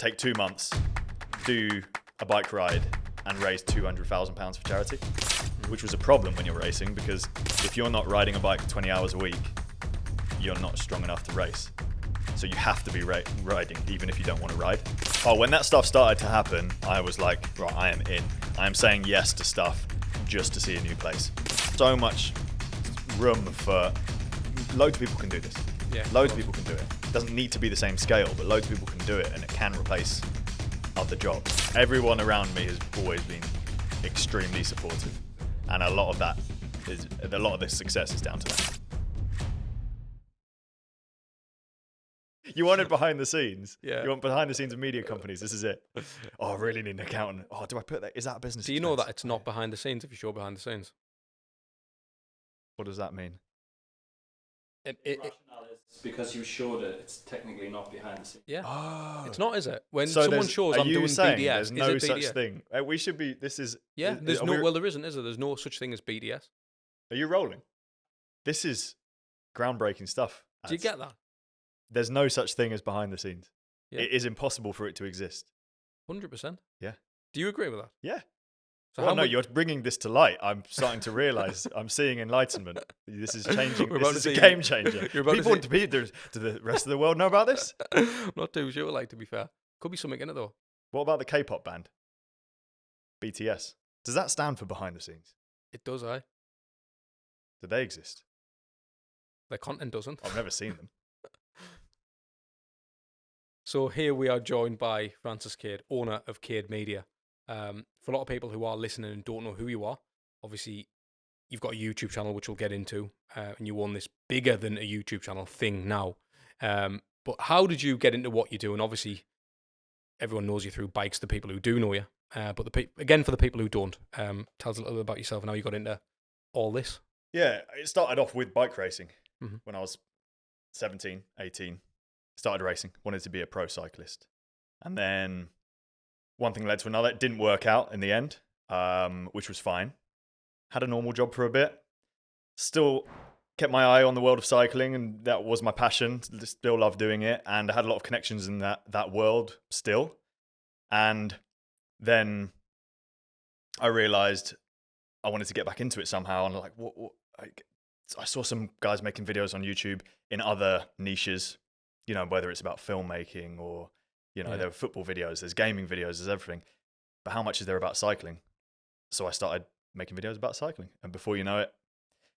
take 2 months, do a bike ride and raise £200,000 for charity, which was a problem when you're racing, because if you're not riding a bike 20 hours a week, you're not strong enough to race. So you have to be riding, even if you don't want to ride. Oh, when that stuff started to happen, I was like, right, I am in. I am saying yes to stuff just to see a new place. So much room for, loads of people can do this. Yeah. Loads of people can do it. It doesn't need to be the same scale, but loads of people can do it, and it can replace other jobs. Everyone around me has always been extremely supportive, and a lot of this success is down to them. You wanted behind the scenes. Yeah. You want behind the scenes of media companies. This is it. Oh, I really need an accountant. Oh, do I put that? Is that a business? Do you know expense? that it's not behind the scenes if you show behind the scenes? What does that mean? It, rationale is because you showed it, it's technically not behind the scenes. yeah. Oh. It's not, is it? When So someone there's- shows are I'm you doing saying BDS, there's no is it such BDS? thing? We should be. This is. Yeah, there's are no. we- Well, there isn't, is there? There's no such thing as BDS. Are you rolling? This is groundbreaking stuff. Do you get that? There's no such thing as behind the scenes. Yeah. It is impossible for it to exist. 100%. Yeah. Do you agree with that? Yeah. So Well, how no, much- you're bringing this to light. I'm starting to realise. I'm seeing enlightenment. This is changing. We're about This to is a see- game changer. you're about to People want see- to be. Do the rest of the world know about this? I'm not too sure, like, to be fair. Could be something in it, though. What about the K-pop band? BTS. Does that stand for behind the scenes? It does, aye. Do they exist? Their content doesn't. I've never seen them. So here we are joined by Francis Cade, owner of Cade Media. For a lot of people who are listening and don't know who you are, obviously you've got a YouTube channel, which we'll get into, and you own this bigger than a YouTube channel thing now. But how did you get into what you do? And obviously everyone knows you through bikes, the people who do know you. But again, for the people who don't, tell us a little bit about yourself and how you got into all this. Yeah, it started off with bike racing Mhm. when I was 17, 18. Started racing, wanted to be a pro cyclist. And then one thing led to another. It didn't work out in the end, which was fine. Had a normal job for a bit. Still kept my eye on the world of cycling, and that was my passion. Still love doing it, and I had a lot of connections in that world still. And then I realised I wanted to get back into it somehow, and like, I saw some guys making videos on YouTube in other niches, you know, whether it's about filmmaking or, you know, Yeah. there were football videos, there's gaming videos, there's everything. But how much is there about cycling? So I started making videos about cycling. And before you know it,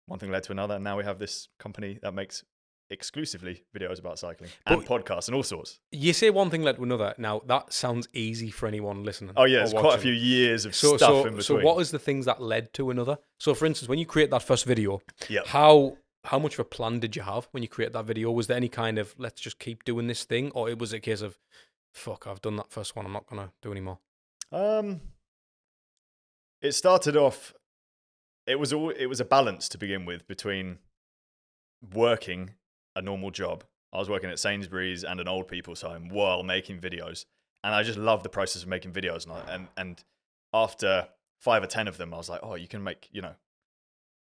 one thing led to another. And now we have this company that makes exclusively videos about cycling and podcasts and all sorts. You say one thing led to another. Now, that sounds easy for anyone listening. Oh, yeah, or there's quite a watching. few years of stuff in between. So what is the things that led to another? So for instance, when you create that first video, Yeah. how much of a plan did you have when you create that video? Was there any kind of, let's just keep doing this thing? Or it was a case of, fuck, I've done that first one, I'm not going to do any more? It started off, it was a balance to begin with between working a normal job. I was working at Sainsbury's and an old people's home while making videos. And I just loved the process of making videos. And after 5 or 10 of them, I was like, oh, you can make, you know,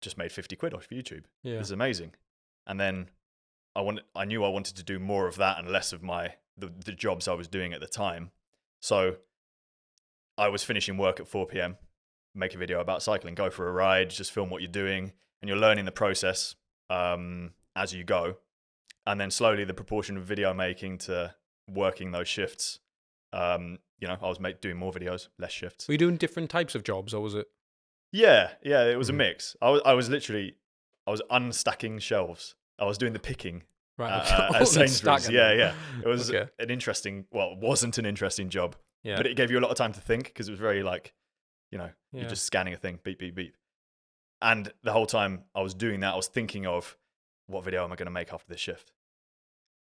just made 50 quid off YouTube. Yeah. This is amazing. And then I knew I wanted to do more of that and less of the jobs I was doing at the time. So I was finishing work at 4 p.m, make a video about cycling, go for a ride, just film what you're doing, and you're learning the process as you go. And then slowly the proportion of video making to working those shifts, you know, I was doing more videos, less shifts. Were you doing different types of jobs, or was it? Yeah, it was a mix. I was unstacking shelves. I was doing the picking Right. at Sainsbury's. Yeah. It was Okay. it wasn't an interesting job, Yeah. but it gave you a lot of time to think because it was very like, you know, Yeah. you're just scanning a thing, beep, beep, beep. And the whole time I was doing that, I was thinking of what video am I going to make after this shift?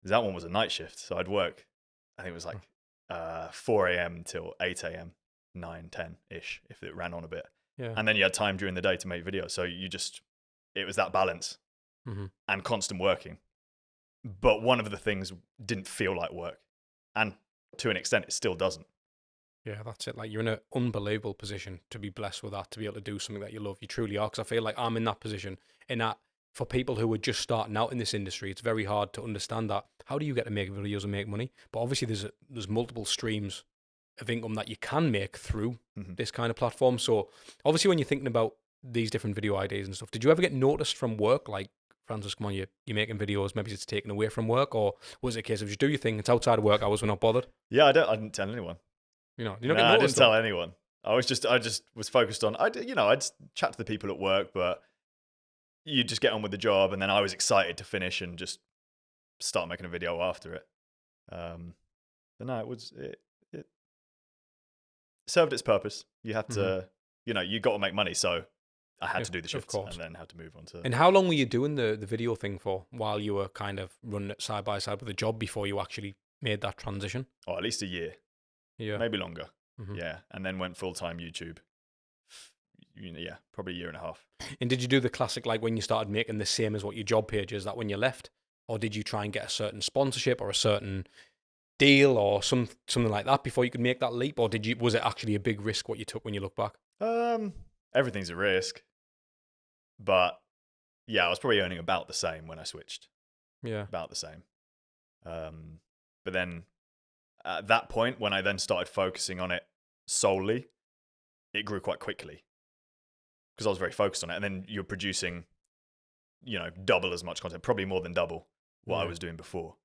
'Cause that one was a night shift. So I'd work, I think it was like 4 a.m. till 8 a.m., 9, 10-ish, if it ran on a bit. Yeah. And then you had time during the day to make videos. So it was that balance and constant working. But one of the things didn't feel like work. And to an extent, it still doesn't. Yeah, that's it. Like, you're in an unbelievable position to be blessed with that, to be able to do something that you love. You truly are. Because I feel like I'm in that position, in that for people who are just starting out in this industry, it's very hard to understand that. How do you get to make videos and make money? But obviously there's multiple streams of income that you can make through this kind of platform. So obviously when you're thinking about these different video ideas and stuff, did you ever get noticed from work? Like, Francis, come on, you're making videos, maybe it's taken away from work, or was it a case of just do your thing, it's outside of work hours, we're not bothered? Yeah, I didn't tell anyone. You know, I didn't tell anyone. I just was focused on, I'd chat to the people at work, but you just get on with the job, and then I was excited to finish and just start making a video after it. But no, it served its purpose. You have to, you got to make money, so I had to do the shifts and then had to move on to. And how long were you doing the video thing for while you were kind of running it side by side with the job before you actually made that transition? Oh, at least a year. Yeah. Maybe longer. Yeah. And then went full-time YouTube. Yeah, probably a year and a half. And did you do the classic, like when you started making the same as what your job page is, that when you left? Or did you try and get a certain sponsorship or a certain deal or something like that before you could make that leap? Or was it actually a big risk what you took when you look back? Everything's a risk. But yeah, I was probably earning about the same when I switched. Yeah. About the same. But then at that point, when I then started focusing on it solely, it grew quite quickly because I was very focused on it. And then you're producing, double as much content, probably more than double what I was doing before.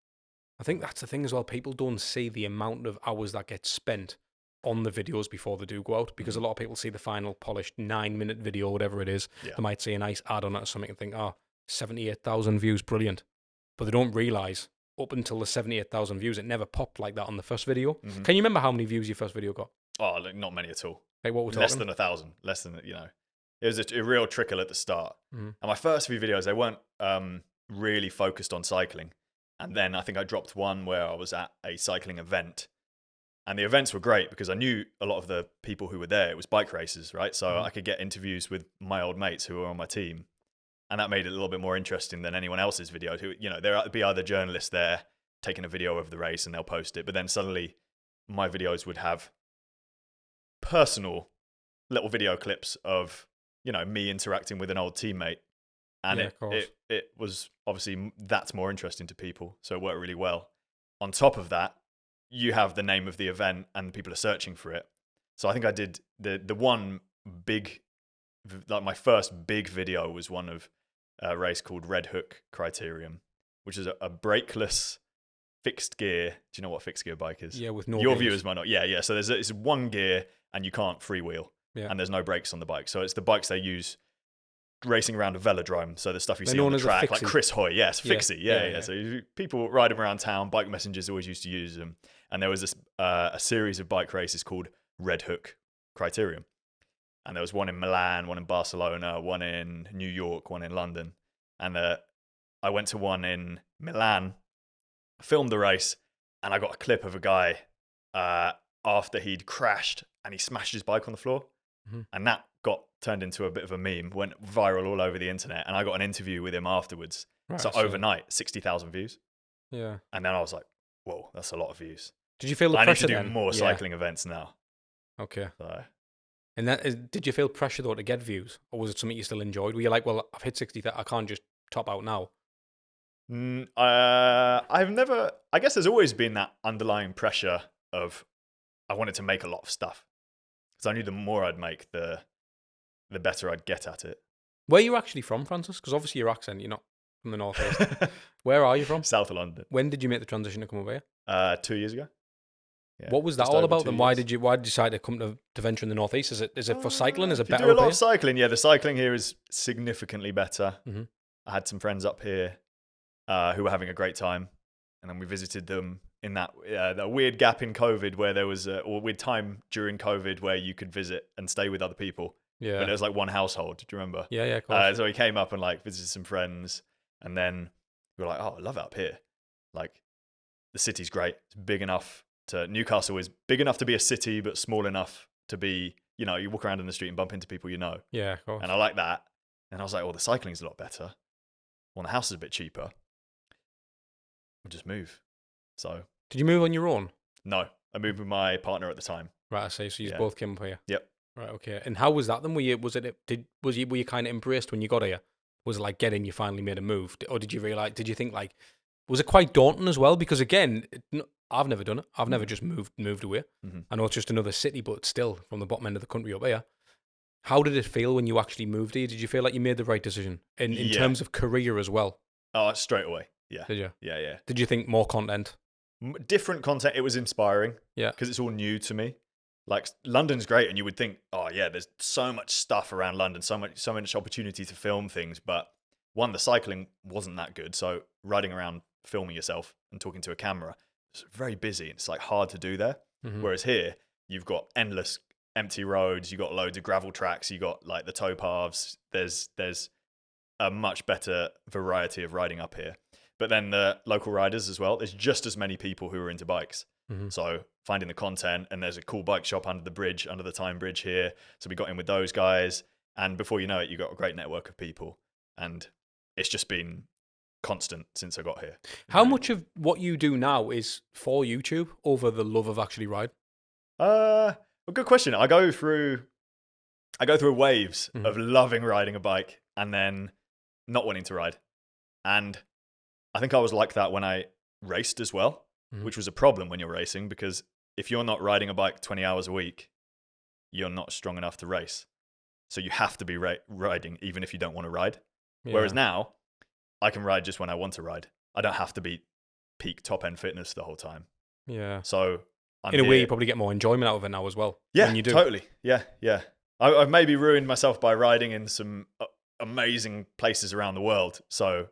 I think that's the thing as well. People don't see the amount of hours that get spent on the videos before they do go out, because a lot of people see the final polished 9-minute video, whatever it is. Yeah. They might see a nice ad on it or something and think, 78,000 views, brilliant. But they don't realise up until the 78,000 views, it never popped like that on the first video. Can you remember how many views your first video got? Oh, not many at all. Like what we're talking? Less than 1,000. Less than, it was a real trickle at the start. And my first few videos, they weren't really focused on cycling. And then I think I dropped one where I was at a cycling event. And the events were great because I knew a lot of the people who were there. It was bike races, right? So I could get interviews with my old mates who were on my team. And that made it a little bit more interesting than anyone else's video. There would be other journalists there taking a video of the race and they'll post it. But then suddenly my videos would have personal little video clips of, me interacting with an old teammate. And it was obviously, that's more interesting to people. So it worked really well. On top of that, you have the name of the event and people are searching for it. So I think I did the one big, like my first big video was one of a race called Red Hook Criterium, which is a brakeless fixed gear. Do you know what fixed gear bike is? Yeah, with no Your gears. viewers might not. Yeah. So it's one gear and you can't freewheel and there's no brakes on the bike. So it's the bikes they use racing around a velodrome. So the stuff you see on the track, like Chris Hoy. Yes, Fixie. Yeah. So people riding around town, bike messengers always used to use them. And there was this a series of bike races called Red Hook Criterium. And there was one in Milan, one in Barcelona, one in New York, one in London. And I went to one in Milan, filmed the race, and I got a clip of a guy after he'd crashed and he smashed his bike on the floor. And that got turned into a bit of a meme, went viral all over the internet. And I got an interview with him afterwards. Right, so overnight, 60,000 views. Yeah. And then I was like, whoa, that's a lot of views. Did you feel the pressure? I need to do then? more cycling events now. Okay. So. And did you feel pressure though to get views, or was it something you still enjoyed? Were you like, well, I've hit 60,000, I can't just top out now? I've never. I guess there's always been that underlying pressure of I wanted to make a lot of stuff, because I knew the more I'd make, the better I'd get at it. Where are you actually from, Francis? Because obviously your accent, you're not from the northeast. Where are you from? South of London. When did you make the transition to come over here? 2 years ago. Yeah, what was that all about? And why did you decide to come to venture in the northeast? Is it for cycling? Is it better? You do a lot of cycling. Yeah, the cycling here is significantly better. I had some friends up here who were having a great time, and then we visited them in that weird gap in COVID where there was or weird time during COVID where you could visit and stay with other people. Yeah, but it was like one household. Do you remember? Yeah, of course. So we came up and like visited some friends, and then we were like, oh, I love it up here. Like the city's great. It's big enough. Newcastle is big enough to be a city, but small enough to be, you walk around in the street and bump into people you know. Yeah, of course. And I like that. And I was like, well, the cycling's a lot better. Well, the house is a bit cheaper. We'll just move. So. Did you move on your own? No, I moved with my partner at the time. Right, I see. So you both came up here. Yep. Right, okay. And how was that then? Were you kind of embraced when you got here? Was it like getting you finally made a move? Or did you think like, was it quite daunting as well? Because again, I've never done it. I've never just moved away. Mm-hmm. I know it's just another city, but still from the bottom end of the country up here. How did it feel when you actually moved here? Did you feel like you made the right decision in terms of career as well? Oh, straight away. Yeah. Did you? Yeah. Did you think more content? Different content. It was inspiring. Yeah. Because it's all new to me. Like London's great, and you would think, oh yeah, there's so much stuff around London, so much opportunity to film things. But one, the cycling wasn't that good. So riding around, filming yourself and talking to a camera, it's very busy. It's like hard to do there. Mm-hmm. Whereas here, you've got endless empty roads, you got loads of gravel tracks, you got like the towpaths. There's a much better variety of riding up here. But then the local riders as well, there's just as many people who are into bikes. Mm-hmm. So finding the content, and there's a cool bike shop under the Tyne Bridge here. So we got in with those guys, and before you know it, you got a great network of people, and it's just been constant since I got here. How much of what you do now is for YouTube over the love of actually ride? Well, good question. I go through waves Mm-hmm. of loving riding a bike and then not wanting to ride. And I think I was like that when I raced as well, Mm-hmm. which was a problem when you're racing, because if you're not riding a bike 20 hours a week, you're not strong enough to race. So you have to be riding even if you don't want to ride. Yeah. Whereas now, I can ride just when I want to ride. I don't have to be peak top end fitness the whole time. Yeah. So in a way, you probably get more enjoyment out of it now as well. Yeah, when you do. Totally. Yeah. I've maybe ruined myself by riding in some amazing places around the world. So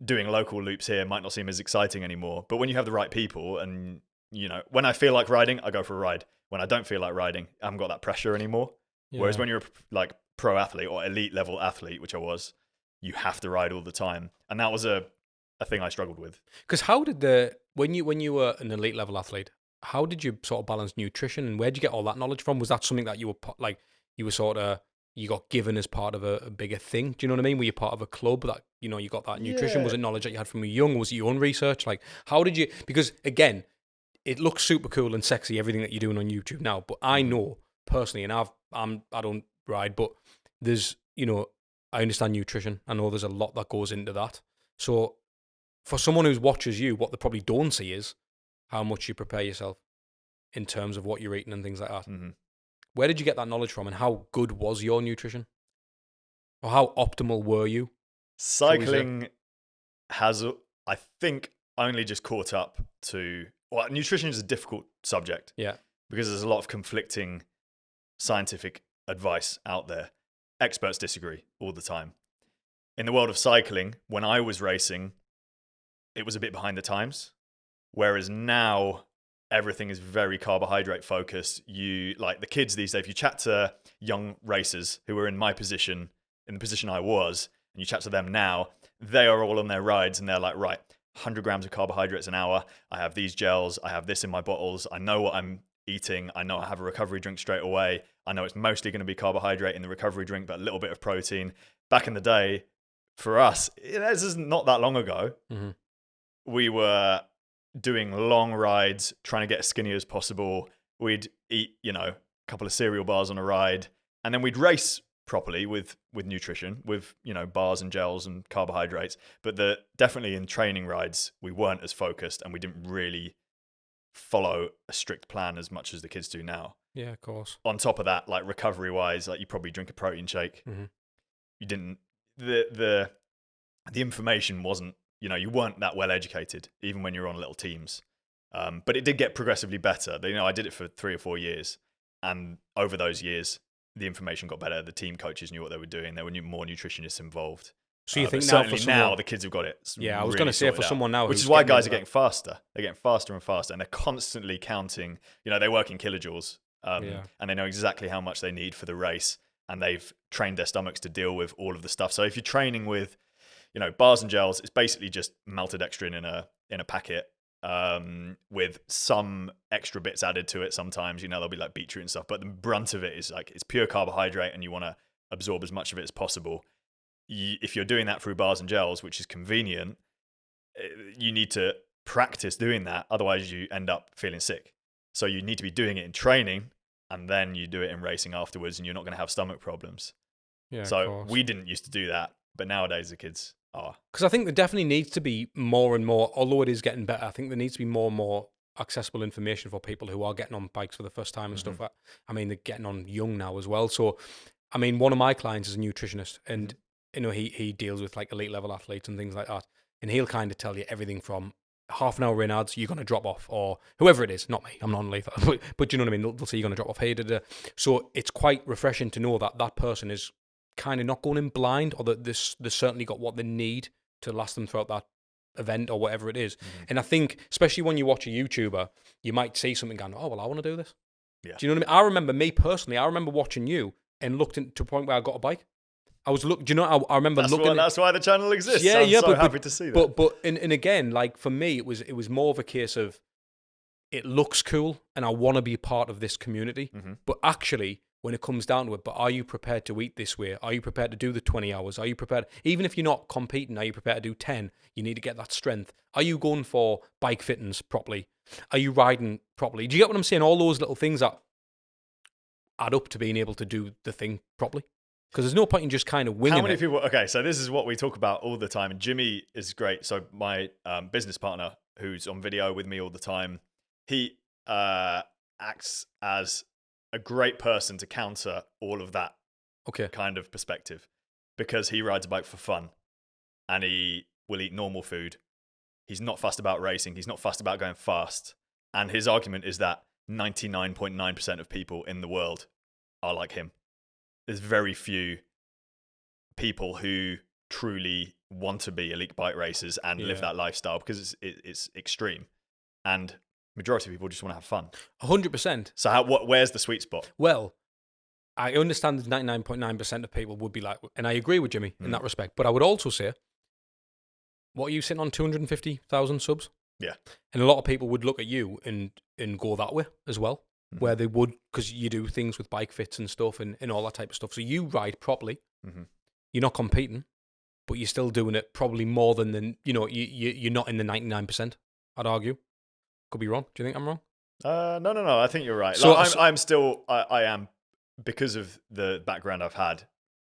doing local loops here might not seem as exciting anymore. But when you have the right people, and when I feel like riding, I go for a ride. When I don't feel like riding, I haven't got that pressure anymore. Yeah. Whereas when you're like pro athlete or elite level athlete, which I was, you have to ride all the time. And that was a thing I struggled with. Because how did when you were an elite level athlete, how did you sort of balance nutrition, and where did you get all that knowledge from? Was that something that you got given as part of a bigger thing? Do you know what I mean? Were you part of a club that, you got that nutrition? Yeah. Was it knowledge that you had from young? Or was it your own research? Like, how did you, because again, it looks super cool and sexy, everything that you're doing on YouTube now, but I know personally, and I don't ride, but there's, I understand nutrition. I know there's a lot that goes into that. So for someone who watches you, what they probably don't see is how much you prepare yourself in terms of what you're eating and things like that. Mm-hmm. Where did you get that knowledge from, and how good was your nutrition? Or how optimal were you? Cycling has, I think, only just caught up to... Well, nutrition is a difficult subject. Yeah. Because there's a lot of conflicting scientific advice out there. Experts disagree all the time. In the world of cycling, when I was racing, it was a bit behind the times. Whereas now, everything is very carbohydrate focused. Like the kids these days, if you chat to young racers who are in my position, in the position I was, and you chat to them now, they are all on their rides and they're like, right, 100 grams of carbohydrates an hour. I have these gels. I have this in my bottles. I know what I'm eating. I know I have a recovery drink straight away. I know it's mostly going to be carbohydrate in the recovery drink, but a little bit of protein. Back in the day, for us, this is not that long ago, Mm-hmm. we were doing long rides, trying to get as skinny as possible. We'd eat, a couple of cereal bars on a ride, and then we'd race properly with nutrition, with, bars and gels and carbohydrates. But definitely in training rides, we weren't as focused, and we didn't really follow a strict plan as much as the kids do now. Yeah, of course. On top of that, like recovery wise, like you probably drink a protein shake. Mm-hmm. You didn't, the information wasn't, you weren't that well educated, even when you were on little teams. But it did get progressively better. I did it for 3 or 4 years. And over those years, the information got better. The team coaches knew what they were doing. There were more nutritionists involved. So you think now, now, now the kids have got it. Yeah, I was really going to say sorted for out. someone now, which who's is why getting guys into are getting faster. They're getting faster and faster, and they're constantly counting. They work in kilojoules, and they know exactly how much they need for the race, and they've trained their stomachs to deal with all of the stuff. So if you're training with, bars and gels, it's basically just maltodextrin in a packet, with some extra bits added to it. Sometimes, there'll be like beetroot and stuff, but the brunt of it is like it's pure carbohydrate, and you want to absorb as much of it as possible. If you're doing that through bars and gels, which is convenient, you need to practice doing that. Otherwise, you end up feeling sick. So you need to be doing it in training, and then you do it in racing afterwards, and you're not going to have stomach problems. Yeah, so we didn't used to do that. But nowadays the kids are. Because I think there definitely needs to be more and more, although it is getting better, I think there needs to be more and more accessible information for people who are getting on bikes for the first time and stuff. I mean, they're getting on young now as well. So, I mean, one of my clients is a nutritionist, and you know, he deals with like elite level athletes and things like that. And he'll kind of tell you everything from half an hour in ads, you're going to drop off, or whoever it is, not me, I'm not an elite, but you know what I mean? They'll say you're going to drop off. Hey, so it's quite refreshing to know that that person is kind of not going in blind, or that they certainly got what they need to last them throughout that event or whatever it is. And I think, especially when you watch a YouTuber, you might see something going, oh, well, I want to do this. Yeah. Do you know what I mean? I remember me personally, I remember watching you and looked to a point where I got a bike. I was do you know? I remember looking. That's why the channel exists. Yeah, I'm so but happy to see that. But and again, like for me, it was more of a case of it looks cool and I want to be a part of this community. But actually, when it comes down to it, but are you prepared to eat this way? Are you prepared to do the 20 hours? Are you prepared, even if you're not competing, are you prepared to do 10? You need to get that strength. Are you going for bike fittings properly? Are you riding properly? Do you get what I'm saying? All those little things that add up to being able to do the thing properly. Because there's no point in just kind of winging it. How many people? Okay, so this is what we talk about all the time, and Jimmy is great. So my business partner, who's on video with me all the time, he acts as a great person to counter all of that kind of perspective, because he rides a bike for fun, and he will eat normal food. He's not fussed about racing. He's not fussed about going fast. And his argument is that 99.9% of people in the world are like him. There's very few people who truly want to be elite bike racers and live that lifestyle, because it's extreme. And majority of people just want to have fun. 100%. So where's the sweet spot? Well, I understand that 99.9% of people would be like, and I agree with Jimmy in that respect, but I would also say, what are you sitting on, 250,000 subs? Yeah. And a lot of people would look at you and go that way as well, where they would, because you do things with bike fits and stuff and all that type of stuff. So you ride properly. You're not competing, but you're still doing it probably more than you're not in the 99%, I'd argue. Could be wrong. Do you think I'm wrong? No. I think you're right. So, like, I am, because of the background I've had,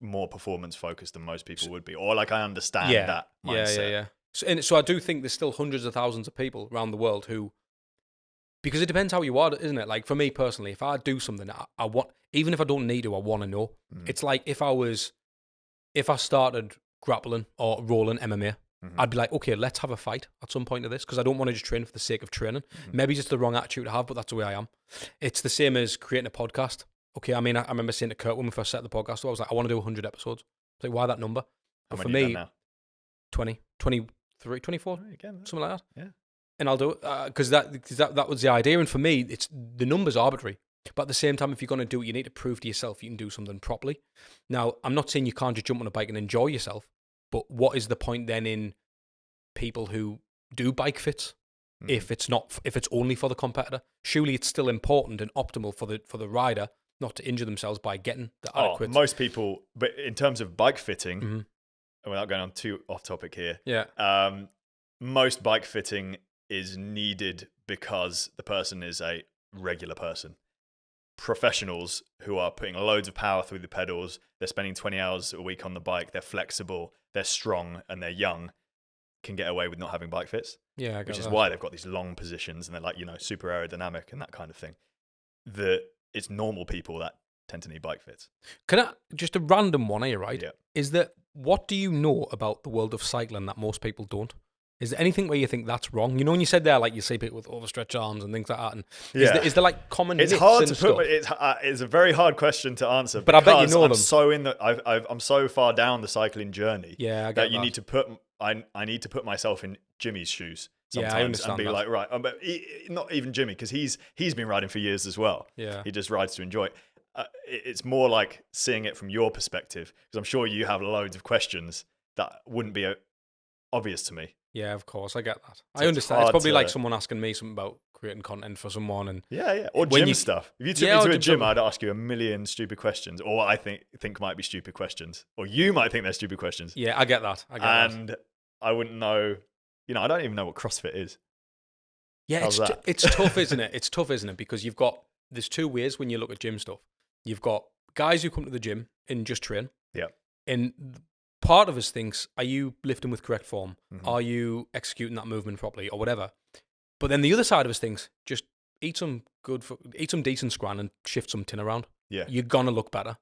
more performance focused than most people would be, or like I understand that mindset. Yeah. So I do think there's still hundreds of thousands of people around the world who, because it depends how you are, isn't it? Like for me personally, if I do something, I want, even if I don't need to, I want to know. It's like if I started grappling or rolling MMA, I'd be like, okay, let's have a fight at some point of this, because I don't want to just train for the sake of training. Maybe it's the wrong attitude to have, but that's the way I am. It's the same as creating a podcast. Okay, I mean, I remember saying to Kurt when we first set the podcast, I was like, I want to do 100 episodes. I was like, why that number? But for me, 20, 23, 24, something like that. Yeah. And I'll do it because that was the idea. And for me, it's the number's arbitrary. But at the same time, if you're going to do it, you need to prove to yourself you can do something properly. Now, I'm not saying you can't just jump on a bike and enjoy yourself, but what is the point then in people who do bike fits if it's only for the competitor? Surely it's still important and optimal for the rider not to injure themselves by getting the adequate. Most people, but in terms of bike fitting, without going on too off topic here, most bike fitting is needed because the person is a regular person. Professionals who are putting loads of power through the pedals, they're spending 20 hours a week on the bike, they're flexible, they're strong, and they're young, can get away with not having bike fits. Yeah, I which is why they've got these long positions and they're like, super aerodynamic and that kind of thing. It's normal people that tend to need bike fits. Can I, just a random one here, right? Yeah. Is that, what do you know about the world of cycling that most people don't? Is there anything where you think that's wrong? You know, when you said there, like you see people with overstretched arms and things like that. And is there like common myths? It's hard to stuff? put. It's a very hard question to answer. But I bet you know them. I'm so far down the cycling journey. Yeah, I get that. You need to put. I need to put myself in Jimmy's shoes sometimes, I understand and be like, right, but not even Jimmy, because he's been riding for years as well. Yeah, he just rides to enjoy it. It's more like seeing it from your perspective, because I'm sure you have loads of questions that wouldn't be obvious to me. Yeah, of course, I get that. I understand. It's probably like someone asking me something about creating content for someone, and or gym stuff. If you took me to a gym, I'd ask you a million stupid questions, or I think might be stupid questions, or you might think they're stupid questions. Yeah, I get that. And I wouldn't know. I don't even know what CrossFit is. Yeah, it's tough, isn't it? It's tough, isn't it? Because there's two ways when you look at gym stuff. You've got guys who come to the gym and just train. Yeah. And part of us thinks, are you lifting with correct form? Mhm. Are you executing that movement properly or whatever? But then the other side of us thinks, just eat some decent scran and shift some tin around. Yeah. You're going to look better.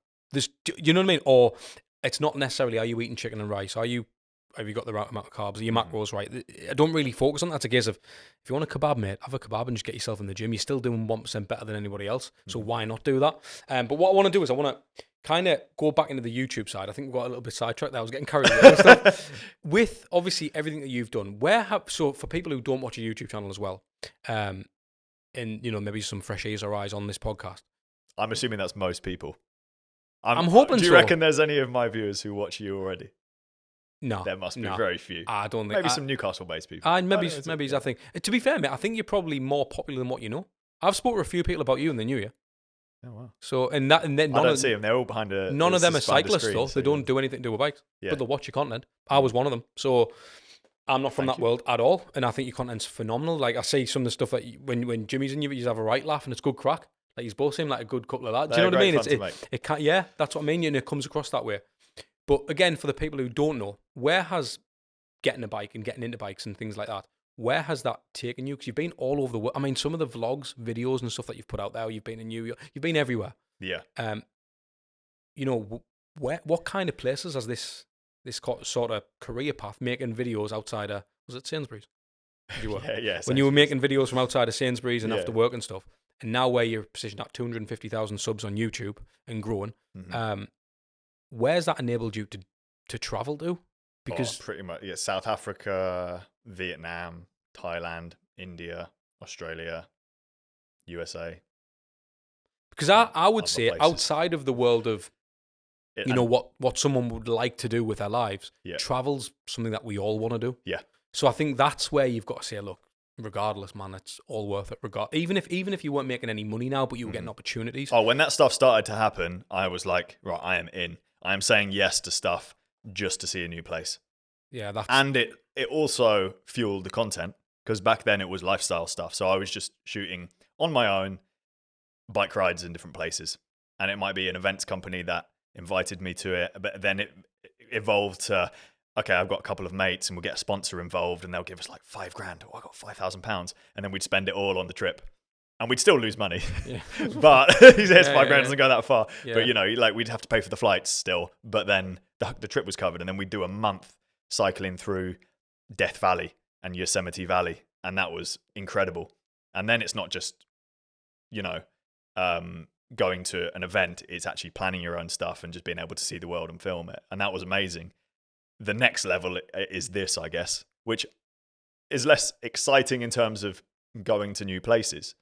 You know what I mean? Or it's not necessarily, are you eating chicken and rice? Have you got the right amount of carbs? Are your macros right? I don't really focus on that. It's a case of, if you want a kebab, mate, have a kebab and just get yourself in the gym. You're still doing 1% better than anybody else. So why not do that? But what I want to do is I want to kind of go back into the YouTube side. I think we got a little bit sidetracked there. I was getting carried away and stuff. With obviously everything that you've done, so for people who don't watch your YouTube channel as well, and maybe some fresh ears or eyes on this podcast. I'm assuming that's most people. I'm hoping so. Do you reckon there's any of my viewers who watch you already? No. There must be very few. I don't think. Maybe some Newcastle-based people. Maybe I think. To be fair, mate, I think you're probably more popular than what you know. I've spoken to a few people about you and they knew you. Oh, wow. So, and then I don't see them. They're all behind a... None of them are cyclists, screen, though. so They don't do anything to do with bikes. Yeah. But they'll watch your content. I was one of them. So, I'm not from Thank that you. world at all. And I think your content's phenomenal. Like, I see some of the stuff that when Jimmy's in you have a right laugh and it's good crack. Like, you both seem like a good couple of lads. Do you know what I mean? It can't, yeah, that's what I mean. And it comes across that way. But again, for the people who don't know, where has getting a bike and getting into bikes and things like that, where has that taken you? Because you've been all over the world. I mean, some of the vlogs, videos and stuff that you've put out there, you've been in New York, you've been everywhere. Yeah. What kind of places has this sort of career path, making videos outside of, was it Sainsbury's? You were. Yeah. When you were making videos from outside of Sainsbury's and after work and stuff, and now where you're positioned at 250,000 subs on YouTube and growing, where's that enabled you to travel to? Because pretty much, South Africa, Vietnam, Thailand, India, Australia, USA. Because I would say places. outside of the world of what someone would like to do with their lives, travel's something that we all want to do. Yeah. So I think that's where you've got to say, look, regardless, man, it's all worth it. Even if you weren't making any money now, but you were getting opportunities. Oh, when that stuff started to happen, I was like, right, I am in. I am saying yes to stuff just to see a new place. Yeah, and it also fueled the content, because back then it was lifestyle stuff. So I was just shooting on my own bike rides in different places, and it might be an events company that invited me to it, but then it evolved to, okay, I've got a couple of mates and we'll get a sponsor involved and they'll give us like $5,000. Oh, I got £5,000, and then we'd spend it all on the trip. And we'd still lose money, but he says $5,000 doesn't go that far. Yeah. But we'd have to pay for the flights still. But then the trip was covered, and then we'd do a month cycling through Death Valley and Yosemite Valley, and that was incredible. And then it's not just, going to an event; it's actually planning your own stuff and just being able to see the world and film it, and that was amazing. The next level is this, I guess, which is less exciting in terms of going to new places.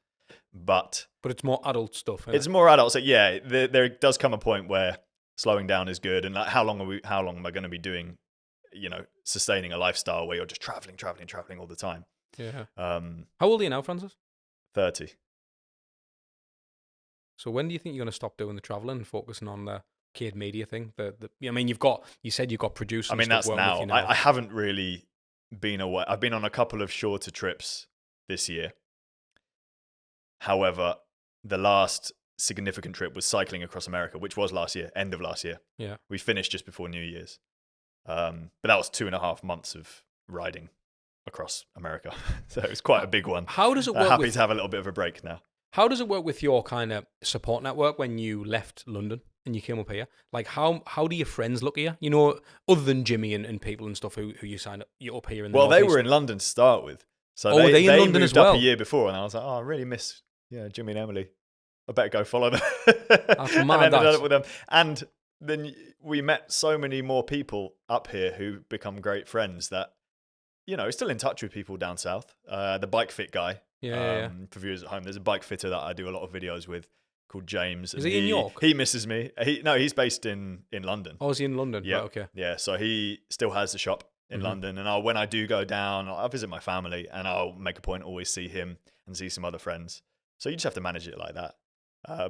But it's more adult stuff. It's more adult. So yeah, there does come a point where slowing down is good. And like, how long am I going to be doing, sustaining a lifestyle where you're just traveling all the time? Yeah. How old are you now, Francis? 30. So when do you think you're going to stop doing the traveling and focusing on the Cade Media thing? You said you've got producers. I mean, that's now. I haven't really been away. I've been on a couple of shorter trips this year. However, the last significant trip was cycling across America, which was last year, end of last year. Yeah. We finished just before New Year's. But that was 2.5 months of riding across America. So it was quite a big one. How does it work? Happy to have a little bit of a break now. How does it work with your kind of support network when you left London and you came up here? Like, how do your friends look at you? Other than Jimmy and people and stuff who you signed up, you're up here in the Well, they Northeast. were in London to start with. So they in London moved as well? up a year before, and I was like, I really miss Jimmy and Emily. I better go follow them. That's and mad, ended up with them. And then we met so many more people up here who become great friends that, still in touch with people down south. The bike fit guy. Yeah. For viewers at home, there's a bike fitter that I do a lot of videos with called James. Is he in York? He misses me. He's based in London. Oh, is he in London? Yeah. Right, okay. Yeah, so he still has the shop in London, and when I do go down, I'll visit my family, and I'll make a point to always see him and see some other friends. So you just have to manage it like that.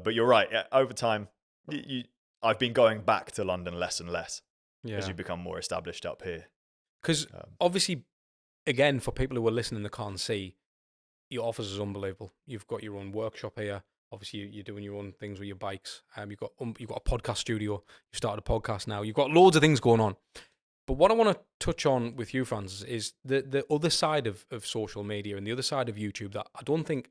But you're right. Over time, I've been going back to London less and less as you become more established up here. Because obviously, again, for people who are listening that can't see, your office is unbelievable. You've got your own workshop here. Obviously, you're doing your own things with your bikes. You've got a podcast studio. You've started a podcast now. You've got loads of things going on. But what I want to touch on with you, Francis, is the other side of social media and the other side of YouTube that I don't think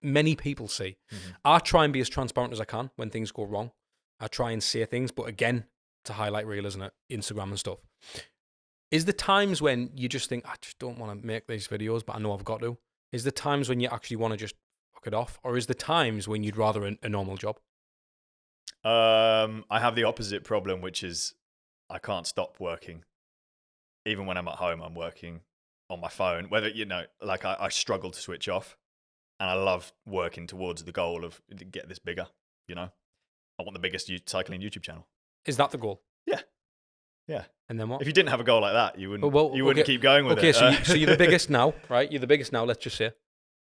many people see. Mm-hmm. I try and be as transparent as I can when things go wrong. I try and say things, but again, to highlight reel, isn't it? Instagram and stuff. Is there times when you just think, I just don't want to make these videos, but I know I've got to? Is there times when you actually want to just fuck it off? Or is there times when you'd rather a normal job? I have the opposite problem, which is I can't stop working. Even when I'm at home, I'm working on my phone. Whether, like I struggle to switch off. And I love working towards the goal of get this bigger, I want the biggest cycling YouTube channel. Is that the goal? Yeah. Yeah. And then what? If you didn't have a goal like that, you wouldn't keep going with it. Okay, so you're the biggest now, right? You're the biggest now, let's just say,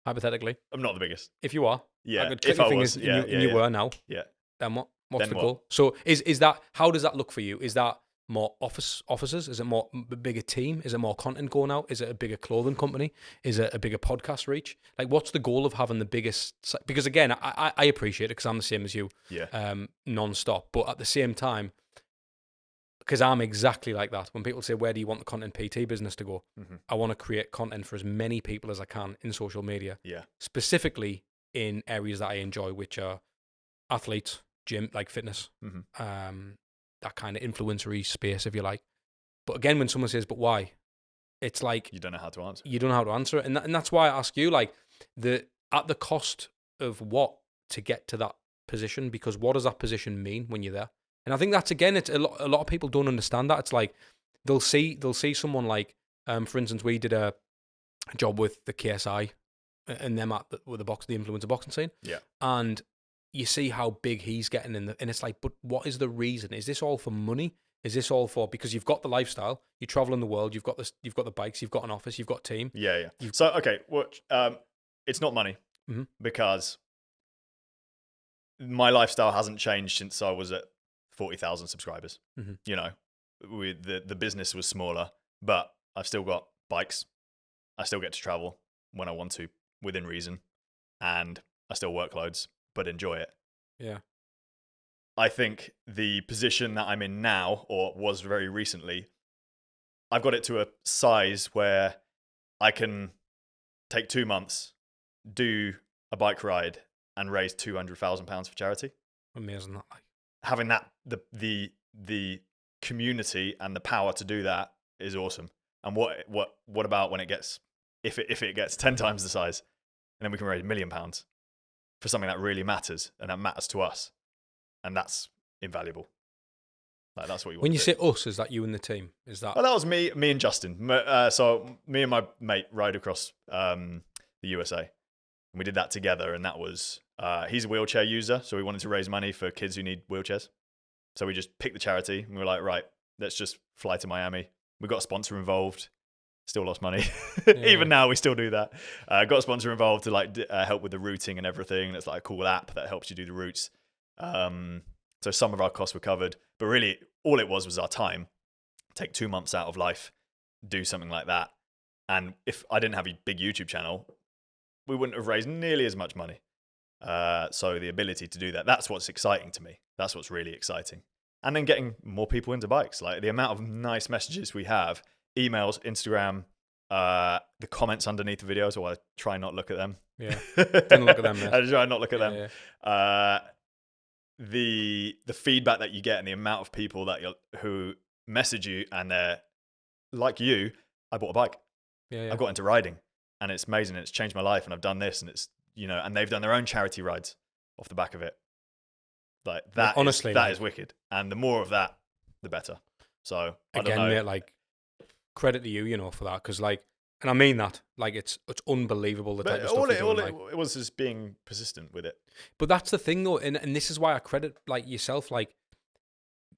hypothetically. I'm not the biggest. If you are. Yeah. I could click your fingers and you were now. Yeah. Then what? What's then the what? goal? So is that, how does that look for you? Is that more offices? Is it more a bigger team? Is it more content going out? Is it a bigger clothing company? Is it a bigger podcast reach? Like, what's the goal of having the biggest? Because again, I appreciate it because I'm the same as you, non-stop. But at the same time, because I'm exactly like that. When people say, where do you want the content PT business to go? Mm-hmm. I want to create content for as many people as I can in social media. Yeah. Specifically in areas that I enjoy, which are athletes, gym, like fitness, that kind of influencery space, if you like. But again, when someone says, but why? It's like... You don't know how to answer. You don't know how to answer it. And that's why I ask you, like, at the cost of what to get to that position? Because what does that position mean when you're there? And I think that's, again, it's a lot of people don't understand that. It's like, they'll see someone like, for instance, we did a job with the KSI and them with the influencer boxing scene. Yeah. And you see how big he's getting and it's like, but what is the reason? Is this all for money? Is this all for, because you've got the lifestyle, you travel in the world, you've got the bikes, you've got an office, you've got a team. Yeah. So, okay, it's not money because my lifestyle hasn't changed since I was at 40,000 subscribers. The business was smaller, but I've still got bikes. I still get to travel when I want to, within reason, and I still work loads, but enjoy it. Yeah. I think the position that I'm in now, or was very recently, I've got it to a size where I can take 2 months, do a bike ride, and raise £200,000 for charity. Amazing, that, like. Having that, the community and the power to do that is awesome. And what about when it gets, if it gets 10 times the size, and then we can raise £1 million for something that really matters and that matters to us, and that's invaluable. Like, that's what you want. When you say us, is that you and the team? Is that? Well, that was me and Justin. So me and my mate ride across the USA, and we did that together. And that was he's a wheelchair user, so we wanted to raise money for kids who need wheelchairs. So we just picked the charity, and we were like, right, let's just fly to Miami. We got a sponsor involved. Still lost money. Even now, we still do that. Got a sponsor involved to help with the routing and everything. And it's like a cool app that helps you do the routes. So some of our costs were covered, but really all it was our time. Take 2 months out of life, do something like that. And if I didn't have a big YouTube channel, we wouldn't have raised nearly as much money. So the ability to do that, that's what's exciting to me. That's what's really exciting. And then getting more people into bikes, like the amount of nice messages we have, emails, Instagram, the comments underneath the videos, or I try not look at them. Yeah, don't look at them. I try not look at them. Yeah. The feedback that you get and the amount of people who message you and they're like you, I bought a bike. Yeah. I got into riding and it's amazing. And it's changed my life and I've done this and it's, and they've done their own charity rides off the back of it. Like that, honestly, that is wicked. And the more of that, the better. So I don't know. Mate, like, credit to you, for that. Cause and I mean that, like, it's unbelievable the type of stuff you're doing, it was just being persistent with it. But that's the thing though. And this is why I credit yourself. Like,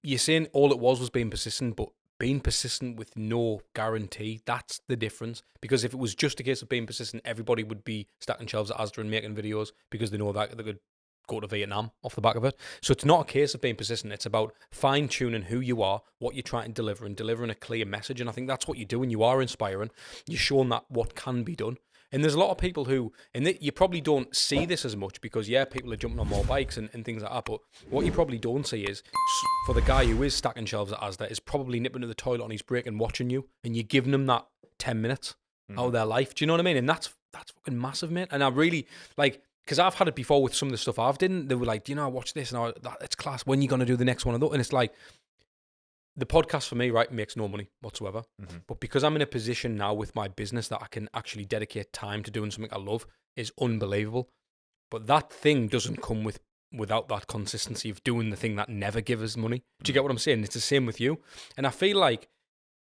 you're saying all it was being persistent, but being persistent with no guarantee, that's the difference. Because if it was just a case of being persistent, everybody would be stacking shelves at Asda and making videos because they know that they could go to Vietnam off the back of it. So it's not a case of being persistent. It's about fine-tuning who you are, what you're trying to deliver, and delivering a clear message. And I think that's what you do when you are inspiring. You're showing that what can be done. And there's a lot of people who, and you probably don't see this as much because, yeah, people are jumping on more bikes and things like that. But what you probably don't see is for the guy who is stacking shelves at Asda is probably nipping to the toilet on his break and watching you, and you're giving them that 10 minutes out of their life. Do you know what I mean? And that's fucking massive, mate. And I really, like, because I've had it before with some of the stuff I've done. They were like, do you know, I watched this and it's class. When are you going to do the next one? And it's like, the podcast for me, right, makes no money whatsoever. But because I'm in a position now with my business that I can actually dedicate time to doing something I love is unbelievable. But that thing doesn't come without that consistency of doing the thing that never gives us money. Do you get what I'm saying? It's the same with you. And I feel like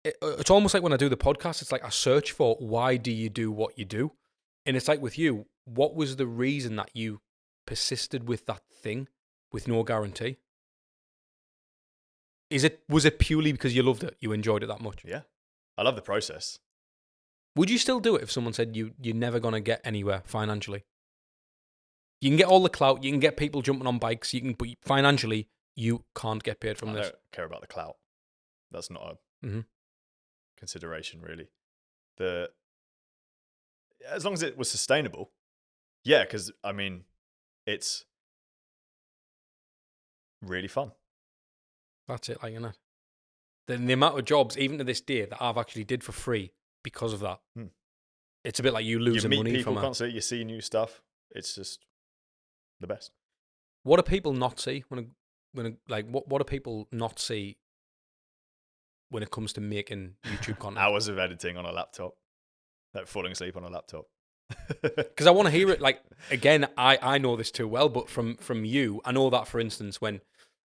it's almost like when I do the podcast, it's like I search for why do you do what you do? And it's like with you, what was the reason that you persisted with that thing with no guarantee? Was it purely because you loved it? You enjoyed it that much? Yeah. I love the process. Would you still do it if someone said you're never going to get anywhere financially? You can get all the clout, you can get people jumping on bikes, but financially, you can't get paid from this. I don't care about the clout. That's not a consideration, really. As long as it was sustainable. Yeah, because, I mean, it's really fun. That's it, like, you know. The amount of jobs, even to this day, that I've actually did for free because of that. It's a bit like you losing you meet money people from constantly, you see new stuff. It's just the best. What do people not see what do people not see when it comes to making YouTube content? Hours of editing on a laptop, like falling asleep on a laptop. Because I want to hear it. Like, again, I know this too well, but from you, I know that, for instance, when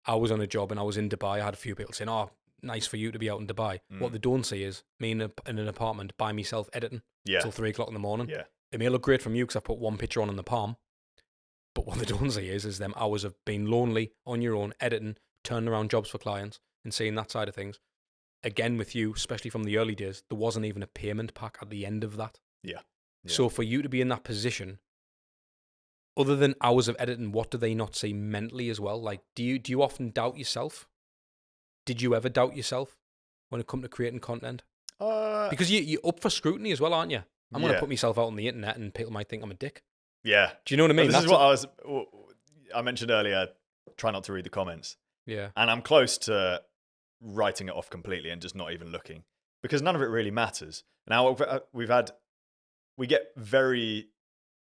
I was on a job and I was in Dubai, I had a few people saying, "Oh, nice for you to be out in Dubai." What they don't see is me in an apartment by myself editing till 3 o'clock in the morning. Yeah. It may look great from you because I put one picture on in the palm, but what they don't see is them hours of being lonely on your own, editing, turning around jobs for clients, and seeing that side of things. Again, with you, especially from the early days, there wasn't even a payment pack at the end of that. Yeah. So for you to be in that position, other than hours of editing, what do they not see mentally as well? Like, do you often doubt yourself? Did you ever doubt yourself when it comes to creating content? Because you're up for scrutiny as well, aren't you? I'm going to put myself out on the internet and people might think I'm a dick. Yeah. Do you know what I mean? This is what I mentioned earlier, try not to read the comments. Yeah. And I'm close to writing it off completely and just not even looking because none of it really matters. Now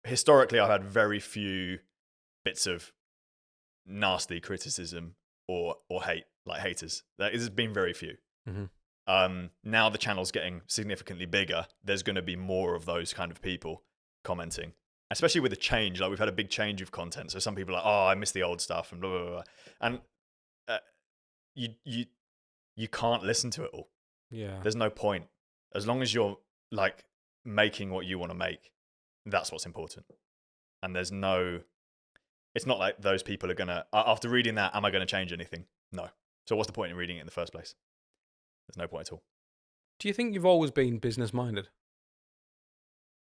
historically, I've had very few bits of nasty criticism or hate, like haters. There's been very few. Now the channel's getting significantly bigger. There's going to be more of those kind of people commenting, especially with the change. Like, we've had a big change of content. So some people are like, "Oh, I miss the old stuff," and blah, blah, blah. And you can't listen to it all. Yeah. There's no point. As long as you're like making what you want to make, that's what's important. And it's not like those people are gonna, after reading that, am I gonna change anything? No. So what's the point in reading it in the first place? There's no point at all. Do you think you've always been business minded?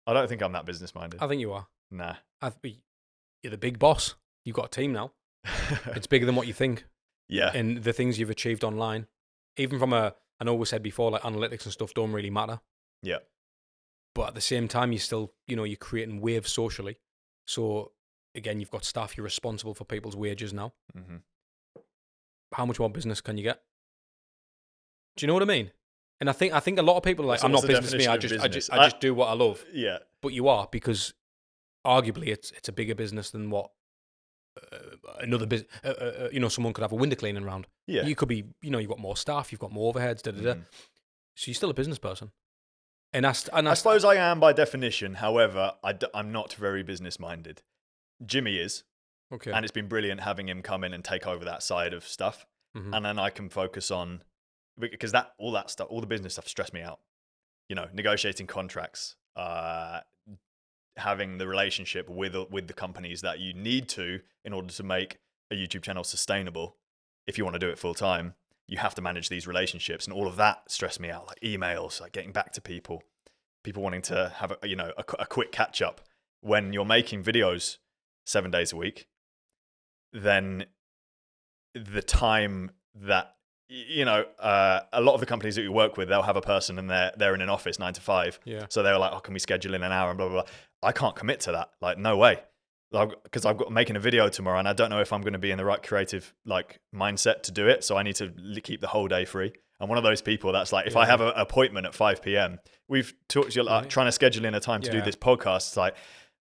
I don't think I'm that business minded. I think you are. Nah. You're the big boss. You've got a team now. It's bigger than what you think. Yeah. And the things you've achieved online, even from I know we said before, like analytics and stuff don't really matter. Yeah. But at the same time, you still, you're creating waves socially. So again, you've got staff, you're responsible for people's wages now. How much more business can you get? Do you know what I mean? And I think a lot of people are like, I'm not business me, I just do what I love. Yeah. But you are, because arguably it's a bigger business than what another business, someone could have a window cleaning round. Yeah. You could be, you've got more staff, you've got more overheads, So you're still a business person. And I suppose I am by definition. However, I'm not very business minded. Jimmy is. Okay. And it's been brilliant having him come in and take over that side of stuff. And then I can focus on, because all that stuff, all the business stuff stressed me out. Negotiating contracts, having the relationship with the companies that you need to in order to make a YouTube channel sustainable. If you want to do it full time, you have to manage these relationships, and all of that stressed me out. Like emails, like getting back to people wanting to have a quick catch up. When you're making videos 7 days a week, then the time that you know, a lot of the companies that we work with, they'll have a person and they're in an office 9 to 5. Yeah. So they're like, oh, can we schedule in an hour and blah, blah, blah. I can't commit to that. Like, no way. Because I've got making a video tomorrow and I don't know if I'm going to be in the right creative like mindset to do it. So I need to keep the whole day free. I'm one of those people that's like, if I have an appointment at 5 p.m., we've talked, you're like trying to schedule in a time to do this podcast. It's like,